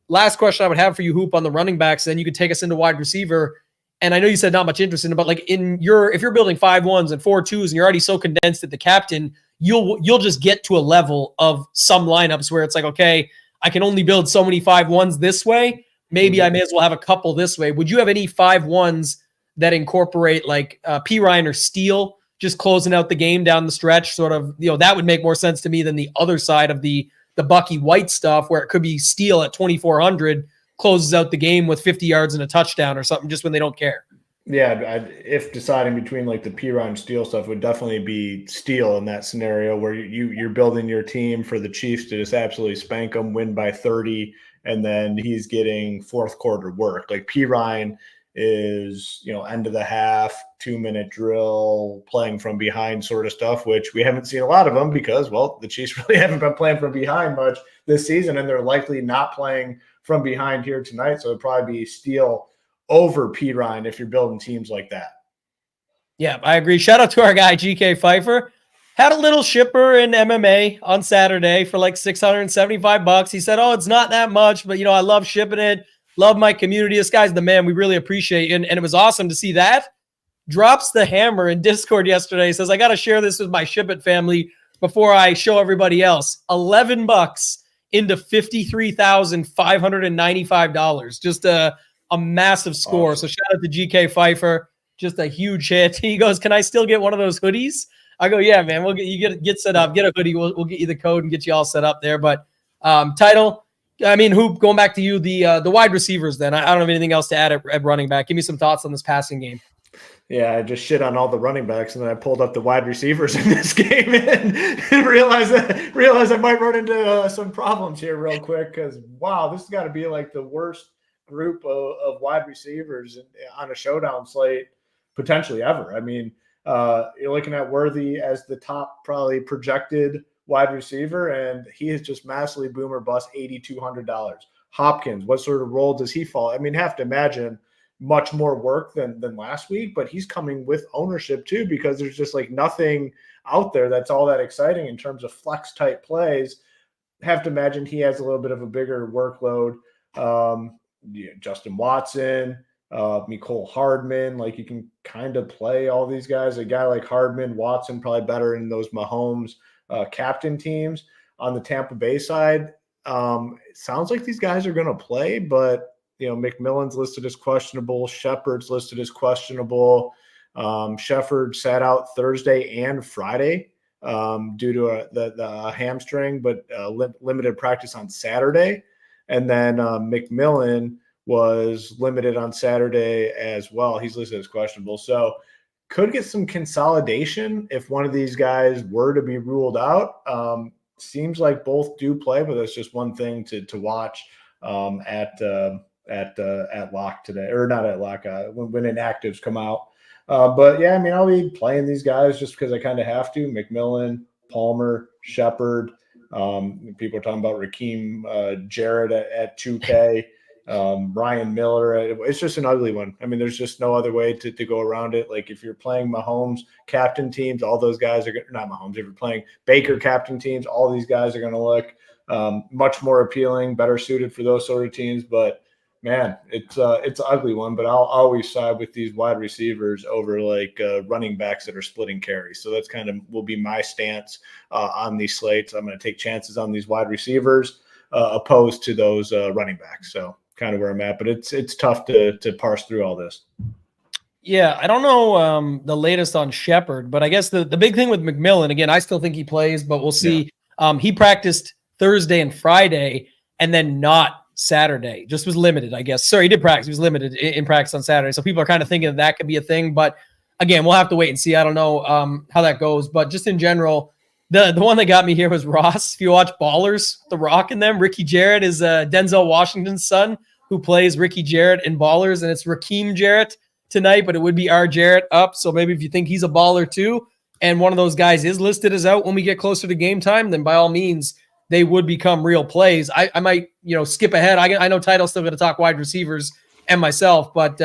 last question I would have for you, Hoop, on the running backs, then you could take us into wide receiver. And I know you said not much interest in it, but like if you're building 5-1s and 4-2s and you're already so condensed at the captain, you'll just get to a level of some lineups where it's like, okay, I can only build so many 5-1s this way. Maybe I may as well have a couple this way. Would you have any 5-1s that incorporate like P. Ryan or Steele just closing out the game down the stretch? Sort of, that would make more sense to me than the other side of the Bucky White stuff, where it could be Steele at 2,400 closes out the game with 50 yards and a touchdown or something, just when they don't care. Yeah, if deciding between like the Piron Steele stuff, would definitely be Steele in that scenario where you're building your team for the Chiefs to just absolutely spank them, win by 30, and then he's getting fourth quarter work. Like Piron is, end of the half, 2-minute drill, playing from behind sort of stuff, which we haven't seen a lot of them because, well, the Chiefs really haven't been playing from behind much this season, and they're likely not playing from behind here tonight. So it'd probably be Steele over Piron if you're building teams like that. Yeah, I agree. Shout out to our guy, GK Pfeiffer. Had a little shipper in MMA on Saturday for like $675. He said, oh, it's not that much, but, I love shipping it. Love my community. This guy's the man. We really appreciate it. And it was awesome to see that. Drops the hammer in Discord yesterday. Says, I got to share this with my SHIPIT family before I show everybody else. $11 into $53,595. Just a massive score. Awesome. So shout out to GK Pfeiffer. Just a huge hit. He goes, can I still get one of those hoodies? I go, yeah, man. We'll get set up. Get a hoodie. We'll get you the code and get you all set up there. But title, Hoop, going back to you, the wide receivers then. I don't have anything else to add at running back. Give me some thoughts on this passing game. Yeah, I just shit on all the running backs, and then I pulled up the wide receivers in this game and realized I might run into some problems here real quick because, wow, this has got to be like the worst group of wide receivers on a showdown slate potentially ever. I mean, you're looking at Worthy as the top probably projected wide receiver, and he is just massively boomer bust $8,200. Hopkins, what sort of role does he fall? I mean, have to imagine much more work than last week, but he's coming with ownership too because there's just like nothing out there that's all that exciting in terms of flex type plays. Have to imagine he has a little bit of a bigger workload. Justin Watson, Mecole Hardman, like you can kind of play all these guys. A guy like Hardman, Watson, probably better in those Mahomes captain teams. On the Tampa Bay side, it sounds like these guys are going to play, but McMillan's listed as questionable. Shepard's listed as questionable. Shepard sat out Thursday and Friday due to the hamstring, but limited practice on Saturday. And then McMillan was limited on Saturday as well. He's listed as questionable. So could get some consolidation if one of these guys were to be ruled out. Seems like both do play, but that's just one thing to watch at lock today, or not at lock, when inactives come out. But yeah, I'll be playing these guys just because I kind of have to. McMillan, Palmer, Shepard. People are talking about Raheem Jarrett at 2K. Ryan Miller. It's just an ugly one. There's just no other way to go around it. Like if you're playing Mahomes captain teams, all those guys are not Mahomes. If you're playing Baker captain teams, all these guys are going to look much more appealing, better suited for those sort of teams. But man, it's an ugly one. But I'll always side with these wide receivers over like running backs that are splitting carries. So that's kind of will be my stance on these slates. I'm going to take chances on these wide receivers opposed to those running backs. So kind of where I'm at, but it's tough to parse through all this. Yeah, I don't know the latest on Shepard, but I guess the big thing with McMillan, again, I still think he plays, but we'll see. Yeah. He practiced Thursday and Friday and then not Saturday. Just was limited, I guess. Sorry, he did practice. He was limited in practice on Saturday. So people are kind of thinking that could be a thing, but again, we'll have to wait and see. I don't know how that goes, but just in general, the one that got me here was Ross. If you watch Ballers, The Rock in them, Ricky Jarrett is Denzel Washington's son who plays Ricky Jarrett in Ballers, and it's Raheem Jarrett tonight, but it would be R. Jarrett up. So maybe if you think he's a baller too, and one of those guys is listed as out when we get closer to game time, then by all means, they would become real plays. I might, skip ahead. I know Title's still going to talk wide receivers and myself, but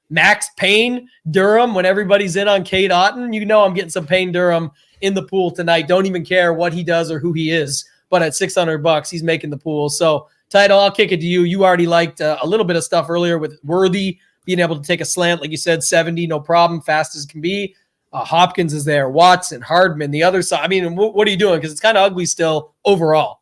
Max Payne, Durham, when everybody's in on Cade Otton, I'm getting some Payne Durham in the pool tonight. Don't even care what he does or who he is, but at $600, he's making the pool. So Title, I'll kick it to you. You already liked a little bit of stuff earlier with Worthy being able to take a slant, like you said, 70, no problem, fast as can be. Hopkins is there, Watson, Hardman, the other side. What are you doing? Because it's kind of ugly still overall.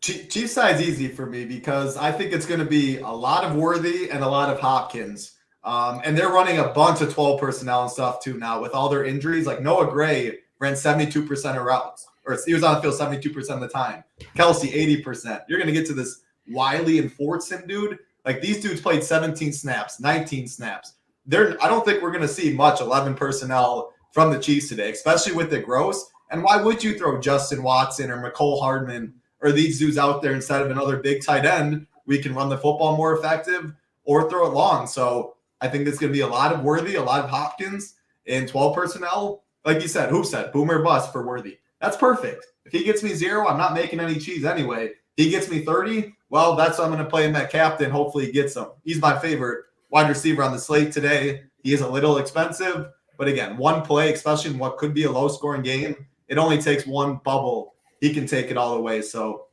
Chief side's easy for me because I think it's going to be a lot of Worthy and a lot of Hopkins. And they're running a bunch of 12 personnel and stuff too now with all their injuries. Like Noah Gray ran 72% of routes, or he was on the field 72% of the time. Kelsey, 80%. You're going to get to this Wiley and Fortson dude. Like these dudes played 17 snaps, 19 snaps. I don't think we're going to see much 11 personnel from the Chiefs today, especially with the gross. And why would you throw Justin Watson or McCole Hardman or these dudes out there instead of another big tight end? We can run the football more effective or throw it long. So I think there's going to be a lot of Worthy, a lot of Hopkins in 12 personnel. Like you said, Hoop said, boomer bust for Worthy. That's perfect. If he gets me 0, I'm not making any cheese anyway. He gets me 30, well, that's what I'm going to play him at captain. Hopefully he gets him. He's my favorite wide receiver on the slate today. He is a little expensive, but again, one play, especially in what could be a low-scoring game, it only takes one bubble. He can take it all the way. So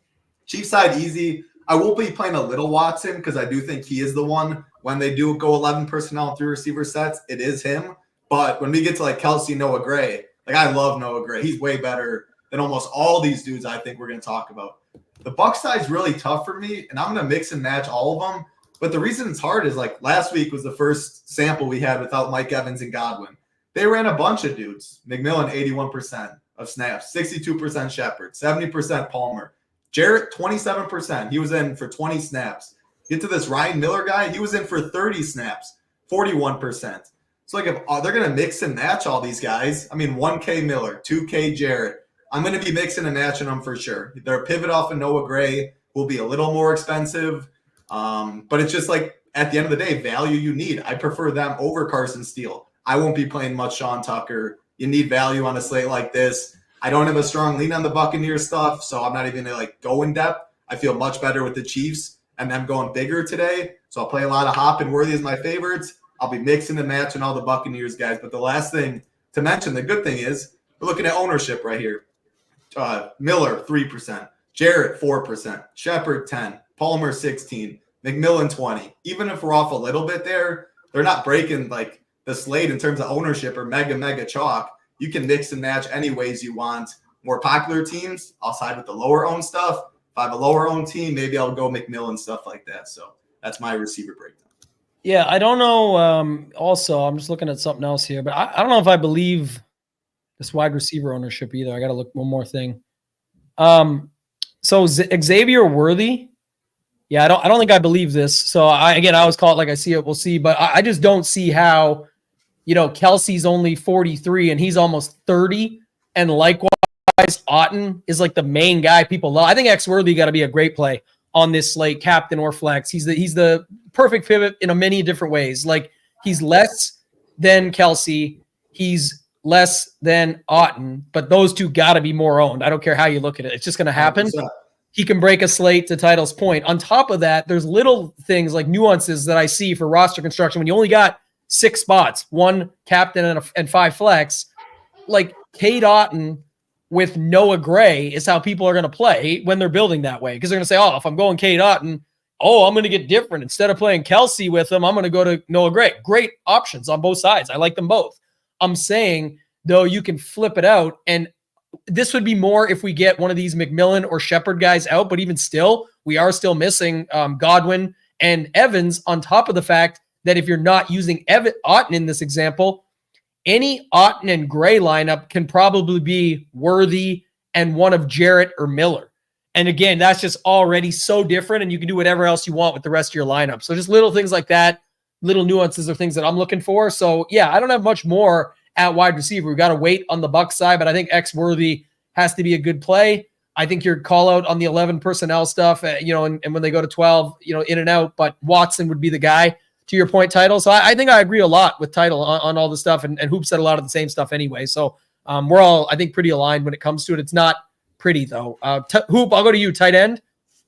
Chiefs side easy. I will be playing a little Watson because I do think he is the one. When they do go 11 personnel and 3 receiver sets, it is him. But when we get to like Kelsey, Noah Gray, like I love Noah Gray. He's way better than almost all these dudes I think we're going to talk about. The Bucs side's really tough for me, and I'm going to mix and match all of them. But the reason it's hard is like last week was the first sample we had without Mike Evans and Godwin. They ran a bunch of dudes. McMillan, 81% of snaps, 62% Shepard, 70% Palmer. Jarrett, 27%. He was in for 20 snaps. Get to this Ryan Miller guy, he was in for 30 snaps, 41%. So like if they're going to mix and match all these guys, I mean 1K Miller, 2K Jarrett, I'm going to be mixing and matching them for sure. Their pivot off of Noah Gray will be a little more expensive. But it's just like at the end of the day, value you need. I prefer them over Carson Steele. I won't be playing much Sean Tucker. You need value on a slate like this. I don't have a strong lean on the Buccaneers stuff, so I'm not even going to like go in depth. I feel much better with the Chiefs and them going bigger today. So I'll play a lot of Hop and Worthy as my favorites. I'll be mixing and matching all the Buccaneers guys. But the last thing to mention, the good thing is we're looking at ownership right here. Miller, 3%. Jarrett, 4%. Shepard, 10. Palmer, 16. McMillan, 20. Even if we're off a little bit there, they're not breaking like the slate in terms of ownership or mega chalk. You can mix and match any ways you want. More popular teams, I'll side with the lower owned stuff. If I have a lower owned team, maybe I'll go McMillan, stuff like that. So that's my receiver breakdown. Yeah, I don't know. Also, I'm just looking at something else here, but I don't know if I believe this wide receiver ownership either. I got to look one more thing. So Xavier Worthy. Yeah, I don't think I believe this. So I always call it like I see it, we'll see. But I just don't see how, Kelsey's only 43 and he's almost 30. And likewise, Otten is like the main guy people love. I think X Worthy got to be a great play on this slate, captain or flex. He's the perfect pivot in many different ways. Like he's less than Kelsey. He's less than Otten, but those two got to be more owned. I don't care how you look at it. It's just going to happen. 100%. He can break a slate to Title's point. On top of that, there's little things like nuances that I see for roster construction when you only got 6 spots, 1 captain and 5 flex. Like Cade Otten with Noah Gray is how people are going to play when they're building that way. Because they're going to say, oh, if I'm going Cade Otten, I'm going to get different. Instead of playing Kelsey with him, I'm going to go to Noah Gray. Great options on both sides. I like them both. I'm saying, though, you can flip it out, and this would be more if we get one of these McMillan or Shepard guys out, but even still, we are still missing Godwin and Evans, on top of the fact that if you're not using Otten in this example, any Otten and Gray lineup can probably be Worthy and one of Jarrett or Miller. And again, that's just already so different, and you can do whatever else you want with the rest of your lineup. So just little things like that, little nuances are things that I'm looking for. So yeah, I don't have much more at wide receiver. We've got to wait on the Bucs side, but I think X Worthy has to be a good play. I think your call out on the 11 personnel stuff, and when they go to 12, in and out, but Watson would be the guy, to your point, Title. So I think I agree a lot with Title on all the stuff, and Hoop said a lot of the same stuff anyway. So we're all, I think, pretty aligned when it comes to it. It's not pretty though. Hoop, I'll go to you, tight end.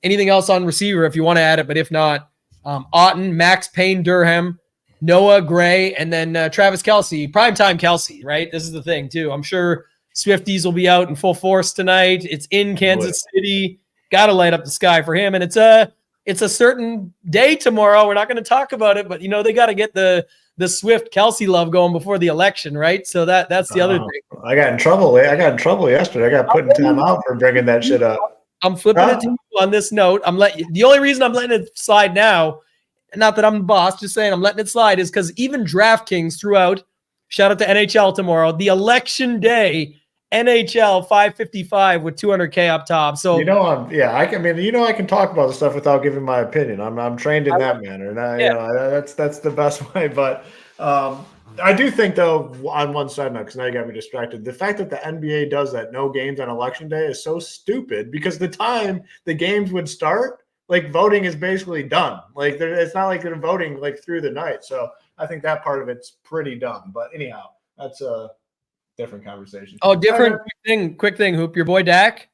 Anything else on receiver if you want to add it, but if not, Otten, Max Payne, Durham, Noah Gray, and then Travis Kelce, primetime Kelce, right? This is the thing too. I'm sure Swifties will be out in full force tonight. It's in Kansas City. Got to light up the sky for him. And it's a certain day tomorrow. We're not going to talk about it, but they got to get the Swift Kelce love going before the election, right? So that's the other thing. I got in trouble yesterday. I got put in time out for bringing that shit up. I'm flipping it to you on this note. The only reason I'm letting it slide now, not that I'm the boss, just saying I'm letting it slide, is because even DraftKings threw out, shout out to NHL tomorrow, the election day NHL 555 with 200K up top. So I can talk about the stuff without giving my opinion. I'm trained in that manner, and that's the best way. But I do think, though, on one side note, because now you got me distracted, the fact that the NBA does that, no games on election day, is so stupid because the time the games would start, like, voting is basically done. Like, it's not like they're voting, like, through the night. So I think that part of it's pretty dumb. But anyhow, that's a different conversation. Oh, different quick thing, Hoop. Your boy Dak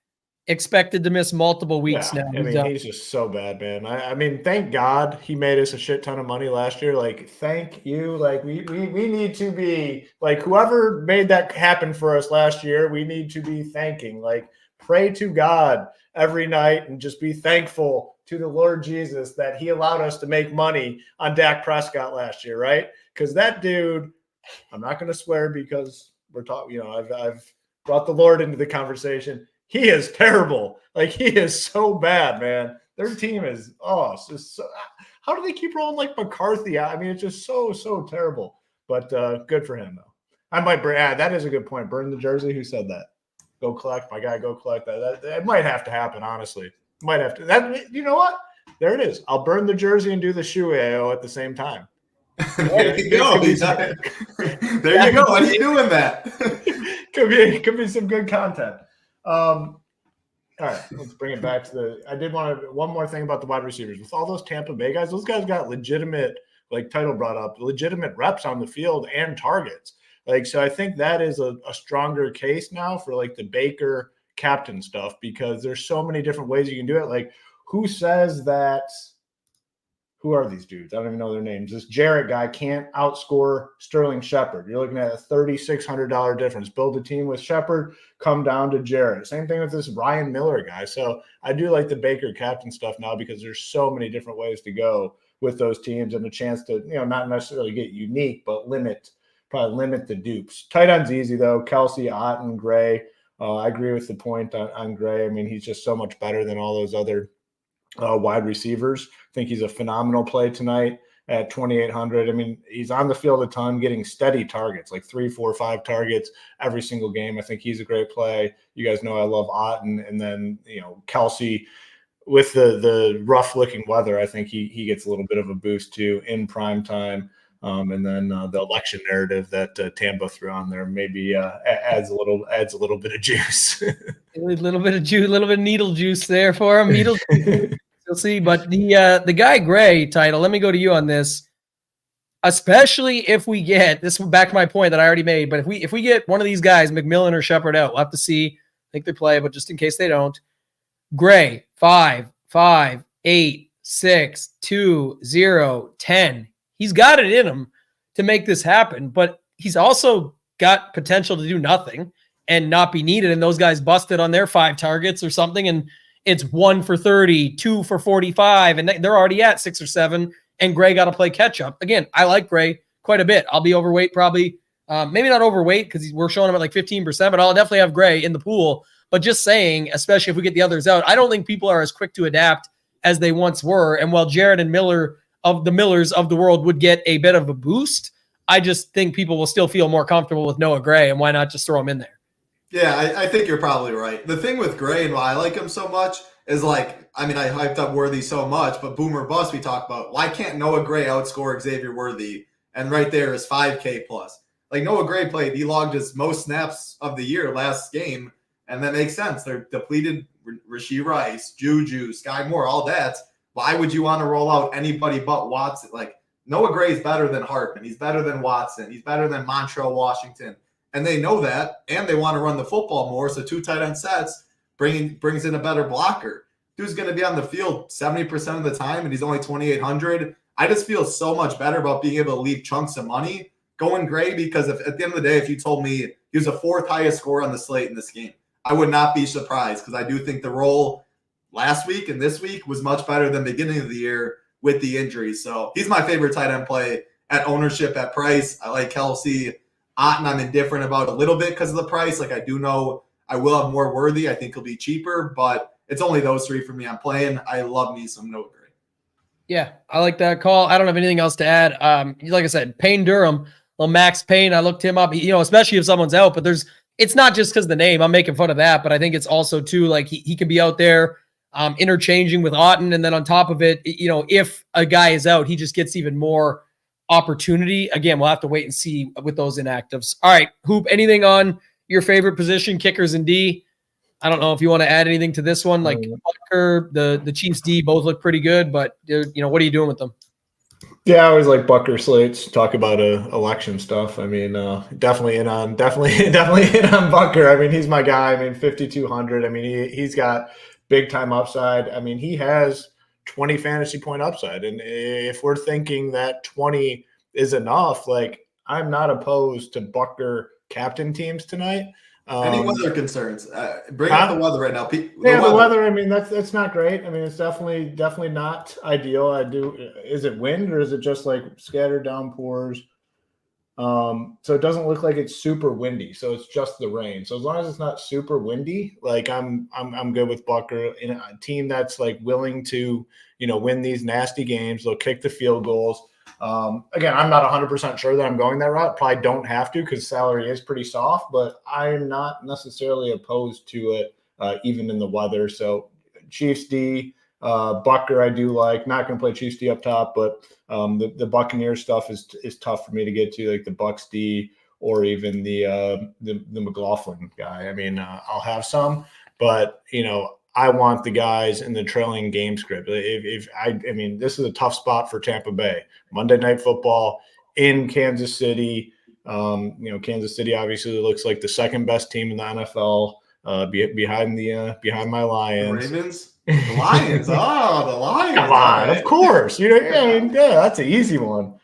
expected to miss multiple weeks now. I mean, he's just so bad, man. I mean, thank God he made us a shit ton of money last year. Like, thank you. Like, we need to be, like, whoever made that happen for us last year, we need to be thanking. Like, pray to God every night and just be thankful to the Lord Jesus that he allowed us to make money on Dak Prescott last year, right? Because that dude, I'm not going to swear because we're talking, I've brought the Lord into the conversation. He is terrible. Like, he is so bad, man. Their team is, it's just so, how do they keep rolling like McCarthy? I mean, it's just so terrible. But good for him, though. I might that is a good point. Burn the jersey. Who said that? Go collect, my guy. Go collect that. That might have to happen, honestly. Might have to. That, you know what? There it is. I'll burn the jersey and do the shoe AO at the same time. There you go. There you go. Why are you doing that? could be some good content. All right, let's bring it back to I did want to one more thing about the wide receivers. With all those Tampa Bay guys, those guys got legitimate, like Title brought up, legitimate reps on the field and targets. Like, so I think that is a stronger case now for like the Baker captain stuff, because there's so many different ways you can do it. Like, who says that? Who are these dudes? I don't even know their names. This Jarrett guy can't outscore Sterling Shepard. You're looking at a $3,600 difference. Build a team with Shepard, come down to Jarrett. Same thing with this Ryan Miller guy. So I do like the Baker captain stuff now because there's so many different ways to go with those teams and a chance to, not necessarily get unique, but probably limit the dupes. Tight end's easy, though. Kelsey, Otten, Gray. I agree with the point on Gray. I mean, he's just so much better than all those other wide receivers. I think he's a phenomenal play tonight at 2,800. I mean, he's on the field a ton, getting steady targets, like 3, 4, 5 targets every single game. I think he's a great play. You guys know I love Otten. And then, Kelsey, with the rough looking weather, I think he gets a little bit of a boost too in prime time. And then the election narrative that Tambo threw on there maybe adds a little bit of juice. A little bit of juice, a little bit of needle juice there for him. Needle juice. You'll see. But the guy Gray title, let me go to you on this. Especially if we get this, back to my point that I already made. But if we get one of these guys, McMillan or Shepard out, we'll have to see. I think they play, but just in case they don't. Gray 5, 5, 8, 6, 2, 0, 10. He's got it in him to make this happen, but he's also got potential to do nothing and not be needed. And those guys busted on their 5 targets or something, and it's 1 for 30, 2 for 45, and they're already at 6 or 7. And Gray got to play catch up. Again, I like Gray quite a bit. I'll be overweight probably, maybe not overweight because we're showing him at like 15%, but I'll definitely have Gray in the pool. But just saying, especially if we get the others out, I don't think people are as quick to adapt as they once were. And while Jared and Miller of the Millers of the world would get a bit of a boost, I just think people will still feel more comfortable with Noah Gray, and why not just throw him in there? Yeah, I think you're probably right. The thing with Gray and why I like him so much is I hyped up Worthy so much, but boomer bust we talked about. Why can't Noah Gray outscore Xavier Worthy? And right there is 5K plus. Like Noah Gray he logged his most snaps of the year last game, and that makes sense. They're depleted Rashee Rice, Juju, Sky Moore, all that. Why would you want to roll out anybody but Watson? Like, Noah Gray is better than Hartman. He's better than Watson. He's better than Montrell Washington. And they know that, and they want to run the football more, so 2 tight end sets brings in a better blocker. Dude's going to be on the field 70% of the time, and he's only 2,800. I just feel so much better about being able to leave chunks of money going Gray, because at the end of the day, if you told me he was the 4th highest score on the slate in this game, I would not be surprised, because I do think the role last week and this week was much better than the beginning of the year with the injuries. So he's my favorite tight end play at ownership, at price. I like Kelsey. Otten, I'm indifferent about a little bit because of the price. Like, I do know I will have more Worthy. I think he'll be cheaper, but it's only those 3 for me. I'm playing. I love me some Noah Gray. Yeah, I like that call. I don't have anything else to add. Like I said, Payne Durham, well, Max Payne, I looked him up, especially if someone's out, but it's not just because the name, I'm making fun of that, but I think it's also too, like he can be out there interchanging with Otten. And then on top of it, if a guy is out, he just gets even more opportunity. Again, we'll have to wait and see with those inactives. All right, Hoop, anything on your favorite position, kickers and D? I don't know if you want to add anything to this one. Like Butker, the Chiefs D both look pretty good, but what are you doing with them? Yeah, I always like Bucker slates. Talk about election stuff. I mean, definitely in on Bucker. I mean, he's my guy. I mean, 5,200. I mean, he's got big time upside. I mean, he has 20 fantasy point upside, and if we're thinking that 20 is enough, like I'm not opposed to Bucker captain teams tonight. Any weather concerns? Bring up the weather right now. The weather. I mean, that's not great. I mean, it's definitely not ideal. Is it wind or is it just like scattered downpours? So it doesn't look like it's super windy. So it's just the rain. So as long as it's not super windy, like I'm good with Bucker in a team that's like willing to win these nasty games. They'll kick the field goals. Again, I'm not 100% sure that I'm going that route. Probably don't have to because salary is pretty soft, but I'm not necessarily opposed to it, even in the weather. So Chiefs D, Bucker, I do like. Not going to play Chiefs D up top, but the Buccaneers stuff is tough for me to get to, like the Bucks D or even the McLaughlin guy. I mean, I'll have some, but I want the guys in the trailing game script. I mean, this is a tough spot for Tampa Bay. Monday Night Football in Kansas City. Kansas City obviously looks like the second best team in the NFL, behind my Lions. The Ravens, the Lions. Oh, the Lions! Come on, of course. That's an easy one.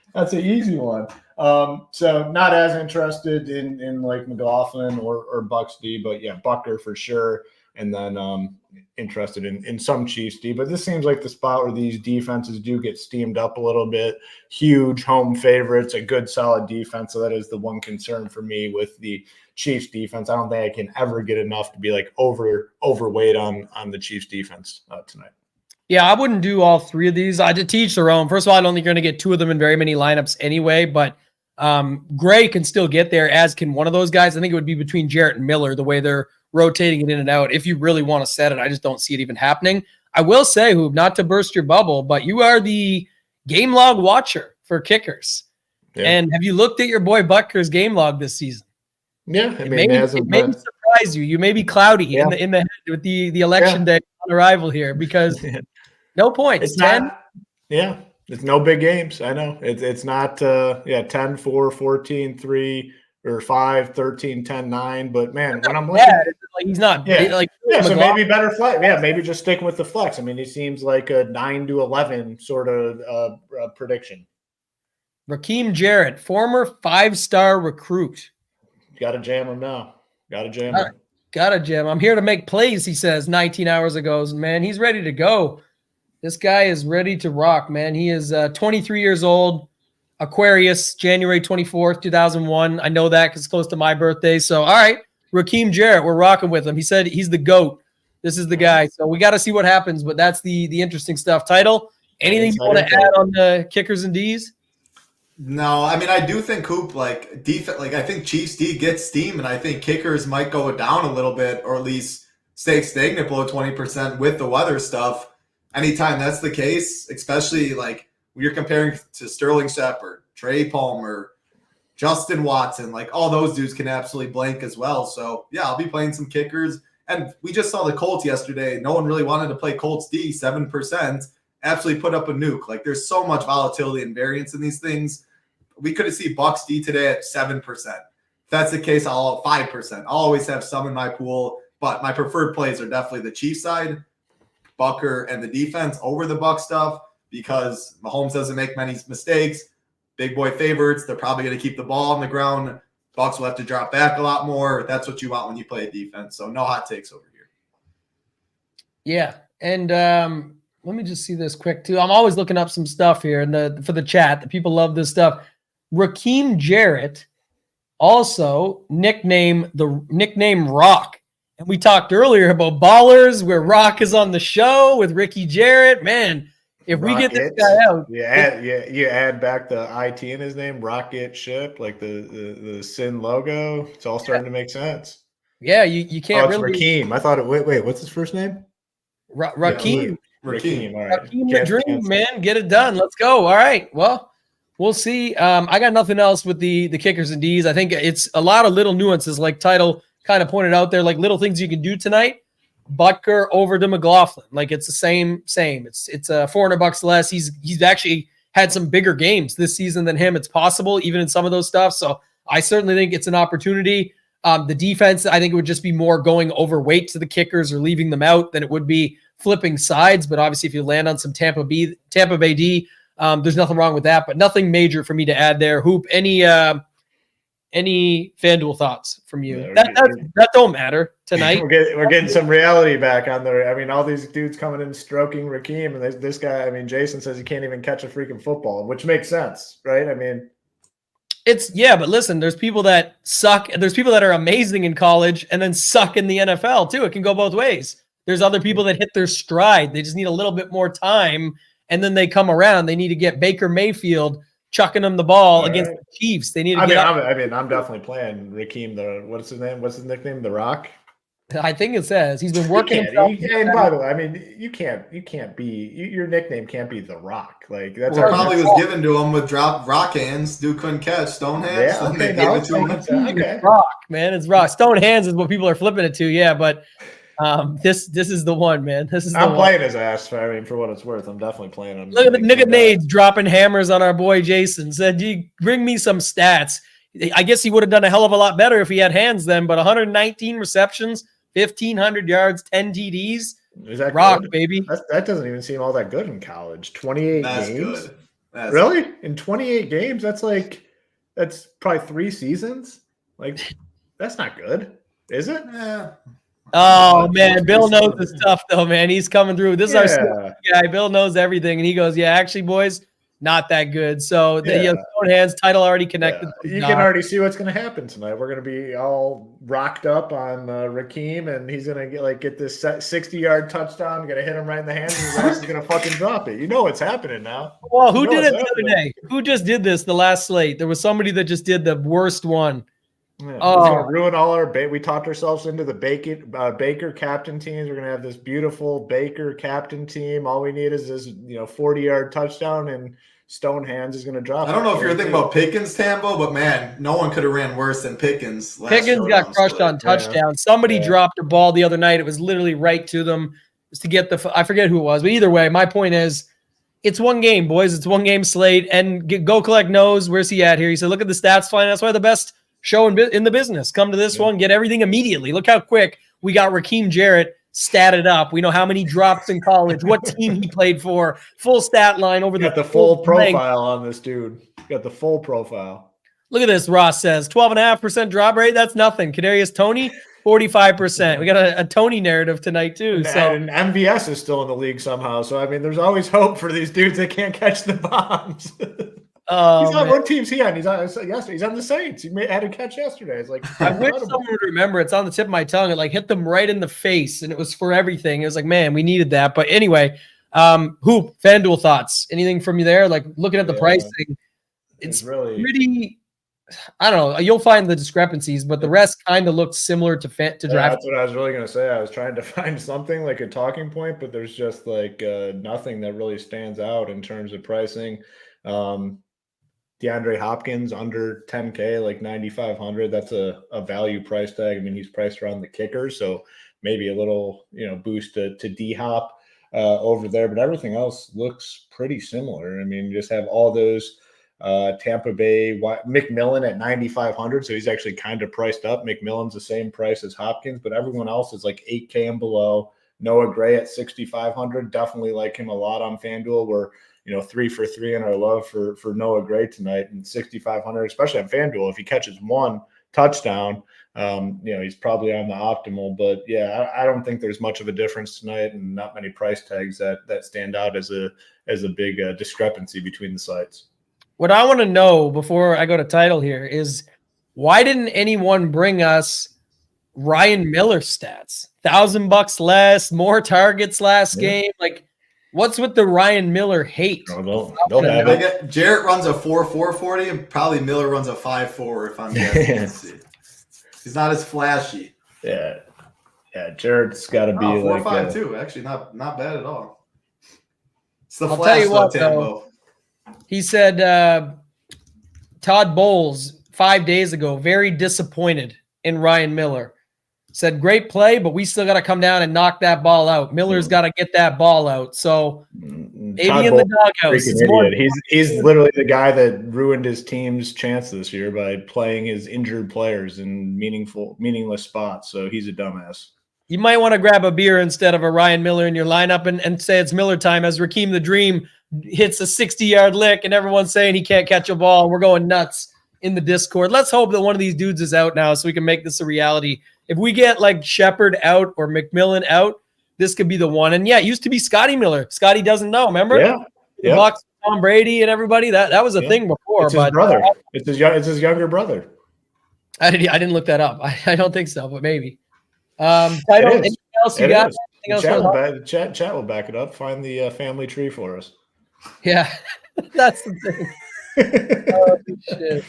So not as interested in like McLaughlin or Bucks D, but yeah, Bucker for sure. And then interested in some Chiefs D. But this seems like the spot where these defenses do get steamed up a little bit. Huge home favorites, a good solid defense. So that is the one concern for me with the Chiefs defense. I don't think I can ever get enough to be like overweight on the Chiefs defense tonight. Yeah, I wouldn't do all three of these. I did teach their own. First of all, I don't think you're going to get two of them in very many lineups anyway, but Gray can still get there, as can one of those guys. I think it would be between Jarrett and Miller, the way they're rotating it in and out. If you really want to set it, I just don't see it even happening. I will say, Hoop, not to burst your bubble, but you are the game log watcher for kickers. Yeah. And have you looked at your boy Butker's game log this season? Yeah, it may surprise you. You may be cloudy in the head with the election day on arrival here because no points. It's 10. It's no big games. I know it's not 10, 4, 14, 3 or 5, 13, 10, 9. But man, when I'm looking, like he's not so maybe better flex. Yeah, maybe just sticking with the flex. I mean, he seems like a 9 to 11 sort of prediction. Raheem Jarrett, former 5-star recruit. Got to jam him now. Got to jam. I'm here to make plays, he says 19 hours ago. Man, he's ready to go. This guy is ready to rock, man. He is 23 years old, Aquarius, January 24th, 2001. I know that because it's close to my birthday. So, all right, Raheem Jarrett, we're rocking with him. He said he's the GOAT. This is the guy. So we got to see what happens, but that's the interesting stuff. Title, anything you want to add on the kickers and Ds? No, I mean, I do think Coop, like, defense, like, I think Chiefs D gets steam, and I think kickers might go down a little bit, or at least stay stagnant below 20% with the weather stuff. Anytime that's the case, especially, like, when you're comparing to Sterling Shepard, Trey Palmer, Justin Watson, like, all those dudes can absolutely blank as well. So, yeah, I'll be playing some kickers. And we just saw the Colts yesterday. No one really wanted to play Colts D, 7%. Absolutely put up a nuke. Like, there's so much volatility and variance in these things. We could have seen Bucks D today at 7%. If that's the case, I'll 5%. I'll always have some in my pool, but my preferred plays are definitely the Chiefs side, Bucker and the defense over the Bucs stuff, because Mahomes doesn't make many mistakes. Big boy favorites. They're probably going to keep the ball on the ground. Bucs will have to drop back a lot more. That's what you want when you play a defense. So no hot takes over here. Yeah, and let me just see this quick too. I'm always looking up some stuff here for the chat. The people love this stuff. Raheem Jarrett, also nickname Rock. And we talked earlier about ballers where Rock is on the show with Ricky Jarrett. Man, if we get this guy out. You add back the IT in his name, Rocket Ship, like the Sin logo. It's all starting to make sense. Yeah, you can't really. Raheem. I thought wait, what's his first name? Raheem. Raheem. All right. Raheem the Dream, man. Get it done. Let's go. All right. Well, We'll see. I got nothing else with the kickers and Ds. I think it's a lot of little nuances, like Title kind of pointed out there, like little things you can do tonight. Butker over to McLaughlin, like it's the same. It's $400 less. He's actually had some bigger games this season than him. It's possible, even in some of those stuff. So I certainly think it's an opportunity. The defense, I think it would just be more going overweight to the kickers or leaving them out than it would be flipping sides. But obviously, if you land on some Tampa Bay D, there's nothing wrong with that. But nothing major for me to add there. Hoop, any FanDuel thoughts from you? Yeah, that don't matter tonight. We're getting some reality back on there. I mean, all these dudes coming in stroking Raheem, and this guy. I mean, Jason says he can't even catch a freaking football, which makes sense, right? I mean. But listen, there's people that suck. There's people that are amazing in college and then suck in the NFL too. It can go both ways. There's other people that hit their stride. They just need a little bit more time, and then they come around. They need to get Baker Mayfield chucking them the ball against the Chiefs. They need to I'm definitely playing Raheem. What's his name? What's his nickname? The Rock. I think it says he's been working. And by the way, I mean, you can't be your nickname can't be The Rock. Like that's probably was given to him with rock hands. Dude couldn't catch stone hands. Yeah, okay, no, it's Rock, man. It's Rock. Stone hands is what people are flipping it to. Yeah, but this is the one, man. I'm playing his ass. I mean, for what it's worth, I'm definitely playing him. Look at the nigga Nades dropping hammers on our boy Jason. Said, "You bring me some stats." I guess he would have done a hell of a lot better if he had hands then. But 119 receptions. 1,500 yards, 10 TDs. Is that Rock, good? baby? That doesn't even seem all that good in college. 28 That's games? Good. That's really? Good. In 28 games? That's probably 3 seasons? Like, that's not good. Is it? Yeah. Oh, man. Bill knows his stuff, though, man. He's coming through. This is our guy. Bill knows everything. And he goes, yeah, actually, boys, not that good. So the Stone Hands title already connected. Yeah. You can already see what's going to happen tonight. We're going to be all rocked up on Raheem, and he's going to get this 60-yard touchdown. Going to hit him right in the hands, and his ass is going to fucking drop it. You know what's happening now. Well, who did it the other day? Who just did this the last slate? There was somebody that just did the worst one. Yeah, it's going to ruin all our we talked ourselves into the Baker captain teams. We're going to have this beautiful Baker captain team. All we need is this 40-yard touchdown, and Stone Hands is going to drop. I don't know if you're thinking about Pickens, Tambo, but man, no one could have ran worse than Pickens. Pickens got crushed on touchdown. Yeah. Somebody dropped a ball the other night. It was literally right to them. Just to get I forget who it was, but either way, my point is, it's one game, boys. It's one game slate, and Go Collect knows where's he at here. He said, "Look at the stats flying. That's why the best show in the business. Come to this one, get everything immediately. Look how quick we got Raheem Jarrett statted up. We know how many drops in college, what team he played for, full stat line over the full profile on this dude. Got the full profile. Look at this. Ross says 12.5% drop rate. That's nothing. Kadarius Toney, 45%. We got a Toney narrative tonight too. And MVS is still in the league somehow. So I mean, there's always hope for these dudes that can't catch the bombs. He's on what team's he on? He's on the Saints. He had a catch yesterday. It's like I wish someone would remember. It's on the tip of my tongue. It hit them right in the face, and it was for everything. It was like, man, we needed that. But anyway, Hoop, FanDuel thoughts. Anything from you there? Like looking at the pricing, it's really pretty. I don't know. You'll find the discrepancies, but the rest kind of looks similar to draft. That's what I was really going to say. I was trying to find something like a talking point, but there's just nothing that really stands out in terms of pricing. DeAndre Hopkins under 10K, like 9,500. That's a value price tag. I mean, he's priced around the kicker, so maybe a little boost to D-Hop over there, but everything else looks pretty similar. I mean, you just have all those Tampa Bay McMillan at 9,500, so he's actually kind of priced up. McMillan's the same price as Hopkins, but everyone else is like 8K and below. Noah Gray at 6,500. Definitely like him a lot on FanDuel. We're 3 for 3 in our love for Noah Gray tonight, and 6,500, especially on FanDuel. If he catches one touchdown, he's probably on the optimal. But yeah, I don't think there's much of a difference tonight, and not many price tags that stand out as a big discrepancy between the sites. What I want to know before I go to title here is, why didn't anyone bring us Ryan Miller stats? $1,000 less, more targets last game. Like, what's with the Ryan Miller hate? They'll have it. Jarrett runs a 4.4 40, and probably Miller runs a 5.4 if I'm guessing. He's not as flashy. Yeah, Jarrett's got to be 4.5 too. Actually, not bad at all. It's the I'll flash tell you what, Tambo. He said Todd Bowles 5 days ago, very disappointed in Ryan Miller. Said, great play, but we still got to come down and knock that ball out. Miller's got to get that ball out. So maybe Todd in Bowles, the doghouse. It's more he's literally the guy that ruined his team's chance this year by playing his injured players in meaningless spots. So he's a dumbass. You might want to grab a beer instead of a Ryan Miller in your lineup and say it's Miller time as Raheem the Dream hits a 60-yard lick and everyone's saying he can't catch a ball. We're going nuts in the Discord. Let's hope that one of these dudes is out now so we can make this a reality. If we get like Shepard out or McMillan out, this could be the one. And yeah, it used to be Scotty Miller. Scotty doesn't know, remember? Yeah. The Bucs, Tom Brady and everybody. That was a thing before. It's his brother. It's his younger brother. I didn't look that up. I don't think so, but maybe. Anything else you got? Chat will back it up. Find the family tree for us. Yeah, that's the thing. Oh, shit.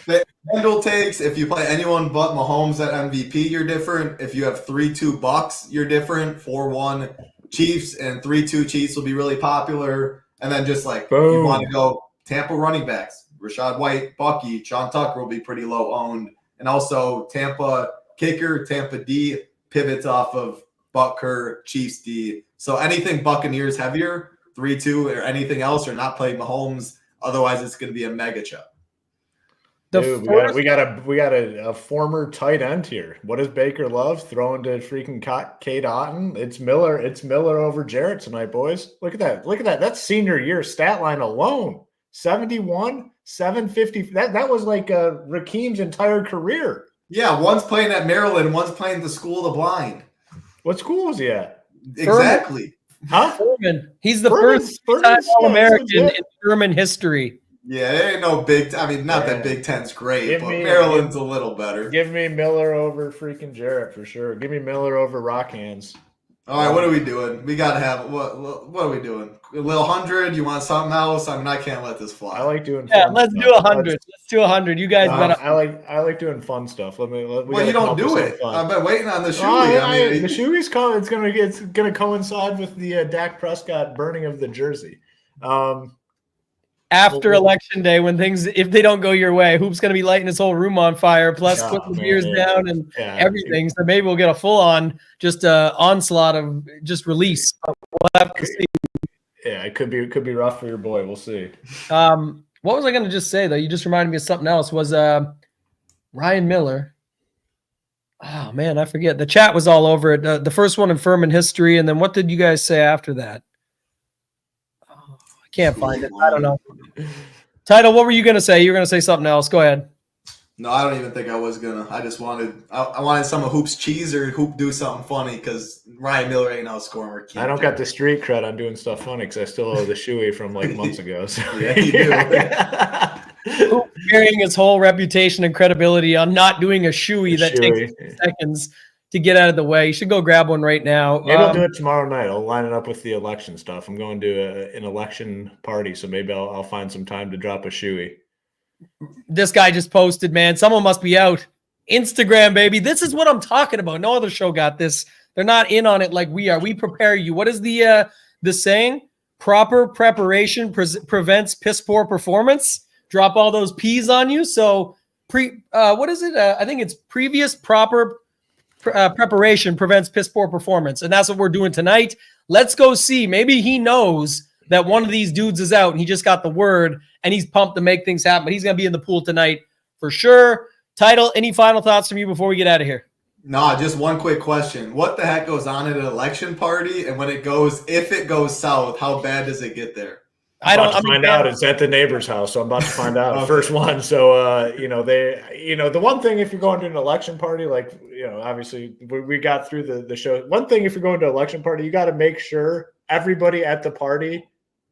FanDuel takes, if you play anyone but Mahomes at MVP, you're different. If you have 3-2 Bucks, you're different. 4-1 Chiefs and 3-2 Chiefs will be really popular. And then just like Boom. You want to go Tampa running backs, Rashad White, Bucky, Sean Tucker will be pretty low owned. And also Tampa kicker, Tampa D pivots off of Butker, Chiefs D. So anything Buccaneers heavier, 3-2 or anything else, or not playing Mahomes. Otherwise, it's going to be a mega chop. Dude, we got a former tight end here. What does Baker love? Throwing to freaking Cade Otton. It's Miller over Jarrett tonight, boys. Look at that. That's senior year stat line alone. 71, 750. That was like Raheem's entire career. Yeah, one's playing at Maryland, one's playing the School of the Blind. What school was he at? Exactly. Huh? Furman. He's the first All-American in Furman history. Yeah, there ain't no Big. I mean, not that Big Ten's great, but Maryland's a little better. Give me Miller over freaking Jarrett for sure. Give me Miller over Rock Hands. All right, what are we doing? We gotta have what are we doing? A little 100? You want something else? I mean, I can't let this fly. I like doing. Yeah, let's do 100. Let's do 100. You guys better. I like doing fun stuff. Well, you don't do it. I've been waiting on the shoey. The shoey's coming. It's gonna coincide with the Dak Prescott burning of the jersey. After election day, when things, if they don't go your way, Hoop's going to be lighting his whole room on fire, plus putting the beers down and everything. So maybe we'll get a full on just onslaught of just release. We'll have to see. Yeah, it could be rough for your boy. We'll see. What was I going to just say though? You just reminded me of something else. Was Ryan Miller? Oh man, I forget. The chat was all over it. The first one in Furman history, and then what did you guys say after that? Can't find it. I don't know. Title, what were you going to say? You were going to say something else. Go ahead. No, I don't even think I was going to. I just wanted I wanted some of Hoop's cheese or Hoop do something funny because Ryan Miller ain't outscoring. I don't got the street cred on doing stuff funny because I still owe the shoey from like months ago. So. Yeah, you do. Hoop carrying his whole reputation and credibility on not doing a shoey that takes seconds to get out of the way. You should go grab one right now. Maybe I'll do it tomorrow night. I'll line it up with the election stuff. I'm going to an election party, so maybe I'll find some time to drop a shoey. This guy just posted, man. Someone must be out. Instagram, baby. This is what I'm talking about. No other show got this. They're not in on it like we are. We prepare you. What is the saying? Proper preparation prevents piss poor performance. Drop all those P's on you. So what is it? I think it's previous proper preparation prevents piss poor performance, and that's what we're doing tonight. Let's go see. Maybe he knows that one of these dudes is out and he just got the word and he's pumped to make things happen, but he's going to be in the pool tonight for sure. Title, any final thoughts from you before we get out of here? No, just one quick question. What the heck goes on at an election party? And if it goes south, how bad does it get there? I'm about to find out. It's at the neighbor's house, so I'm about to find out. Okay. First one. So, the one thing if you're going to an election party, like, obviously we got through the show. One thing if you're going to an election party, you got to make sure everybody at the party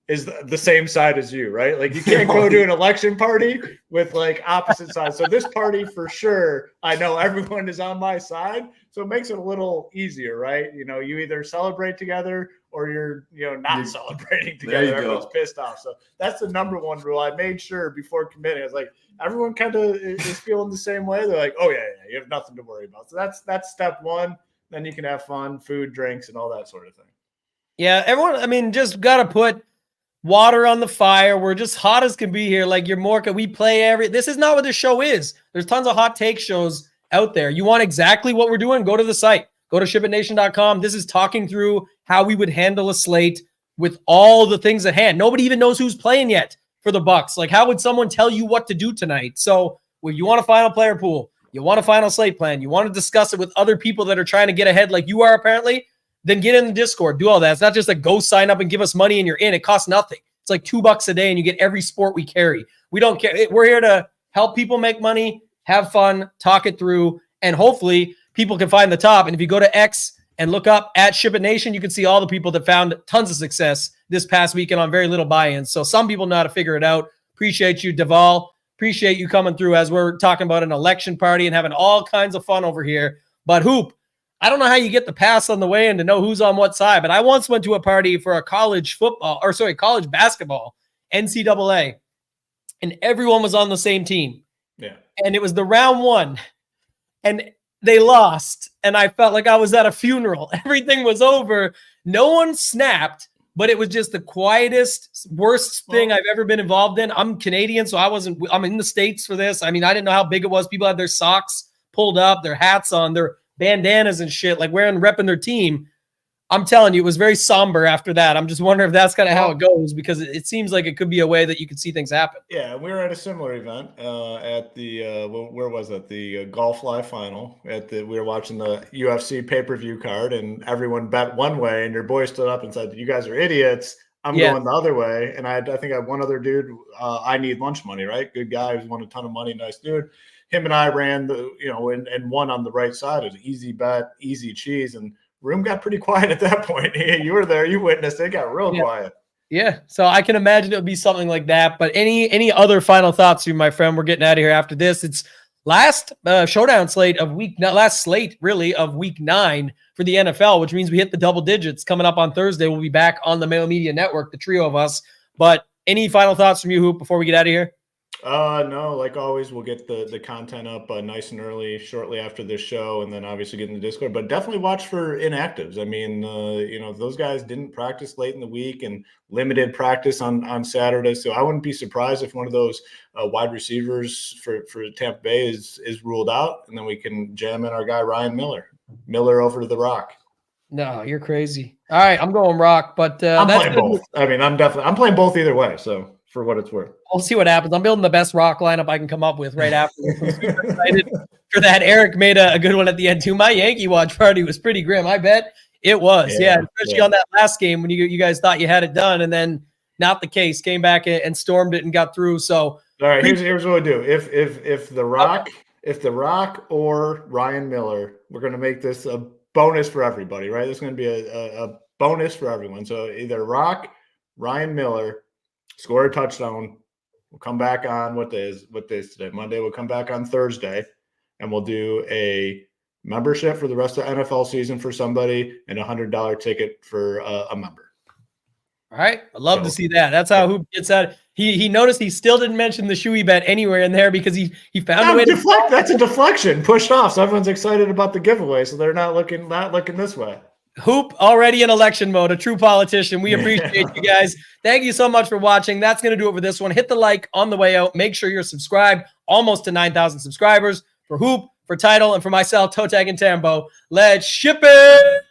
is the same side as you, right? Like you can't go to an election party with like opposite sides. So this party for sure, I know everyone is on my side. So it makes it a little easier, right? You either celebrate together or you're not celebrating together. Everyone's pissed off. So that's the number one rule. I made sure before committing, I was like, everyone kind of is feeling the same way. They're like, oh yeah, you have nothing to worry about. So that's step one. Then you can have fun, food, drinks, and all that sort of thing. Yeah, everyone, just got to put water on the fire. We're just hot as can be here. Like you're more, we play this is not what this show is. There's tons of hot take shows out there. You want exactly what we're doing? Go to the site. Go to SHIPITNation.com. This is talking through how we would handle a slate with all the things at hand. Nobody even knows who's playing yet for the Bucs. Like, how would someone tell you what to do tonight? So, when you want a final player pool, you want a final slate plan, you want to discuss it with other people that are trying to get ahead like you are apparently, then get in the Discord. Do all that. It's not just a go sign up and give us money and you're in. It costs nothing. It's like $2 a day and you get every sport we carry. We don't care. We're here to help people make money, have fun, talk it through, and hopefully people can find the top. And if you go to X and look up at SHIPIT Nation, you can see all the people that found tons of success this past weekend on very little buy-ins. So some people know how to figure it out. Appreciate you, Duvall. Appreciate you coming through as we're talking about an election party and having all kinds of fun over here. But Hoop, I don't know how you get the pass on the way in to know who's on what side, but I once went to a party for a college basketball, NCAA, and everyone was on the same team. Yeah. And it was the round one. And they lost, and I felt like I was at a funeral. Everything was over. No one snapped, but it was just the quietest, worst thing I've ever been involved in. I'm Canadian, so I'm in the States for this. I mean, I didn't know how big it was. People had their socks pulled up, their hats on, their bandanas and shit, like repping their team. I'm telling you, it was very somber after that. I'm just wondering if that's kind of how it goes, because it seems like it could be a way that you could see things happen. Yeah, we were at a similar event at the where was it? The Golf Live Final. We were watching the UFC pay-per-view card, and everyone bet one way, and your boy stood up and said, "You guys are idiots. I'm going the other way." And I think I had one other dude. I need lunch money, right? Good guy who's won a ton of money, nice dude. Him and I ran and won on the right side. It was easy bet, easy cheese, and room got pretty quiet at that point. You were there, you witnessed it. Got real quiet. Yeah, so I can imagine it would be something like that. But any other final thoughts, you, my friend? We're getting out of here after this. It's last showdown slate of last slate really of week 9 for the NFL, which means we hit the double digits coming up on Thursday. We'll be back on the Mail Media Network, the trio of us. But any final thoughts from you, Hoop, before we get out of here? No, like always, we'll get the content up nice and early shortly after this show, and then obviously get in the Discord. But definitely watch for inactives. I mean, those guys didn't practice late in the week and limited practice on Saturday, so I wouldn't be surprised if one of those wide receivers for Tampa Bay is ruled out, and then we can jam in our guy Ryan Miller over to the Rock. No, you're crazy. All right, I'm going Rock, but I'm playing both. I mean, I'm playing both either way. So for what it's worth, we'll see what happens. I'm building the best Rock lineup I can come up with right after this. I'm super excited for that. Eric made a good one at the end too. My Yankee watch party was pretty grim. I bet it was. Yeah, especially on that last game when you guys thought you had it done, and then not the case. Came back and stormed it and got through. So all right, here's what we do. If the Rock or Ryan Miller, we're gonna make this a bonus for everybody, right? This is gonna be a bonus for everyone. So either Rock, Ryan Miller, score a touchdown. We'll come back on what day is today? Monday. We'll come back on Thursday, and we'll do a membership for the rest of the NFL season for somebody and $100 ticket for a member. All right. I'd love to see that. That's how Hoop gets out. He noticed he still didn't mention the shoey bet anywhere in there because he found a way to That's a deflection pushed off. So everyone's excited about the giveaway. So they're not looking this way. Hoop already in election mode, a true politician. We appreciate you guys. Thank you so much for watching. That's going to do it for this one. Hit the like on the way out. Make sure you're subscribed. Almost to 9,000 subscribers. For Hoop, for Title, and for myself, ToeTagginTambo. Let's ship it.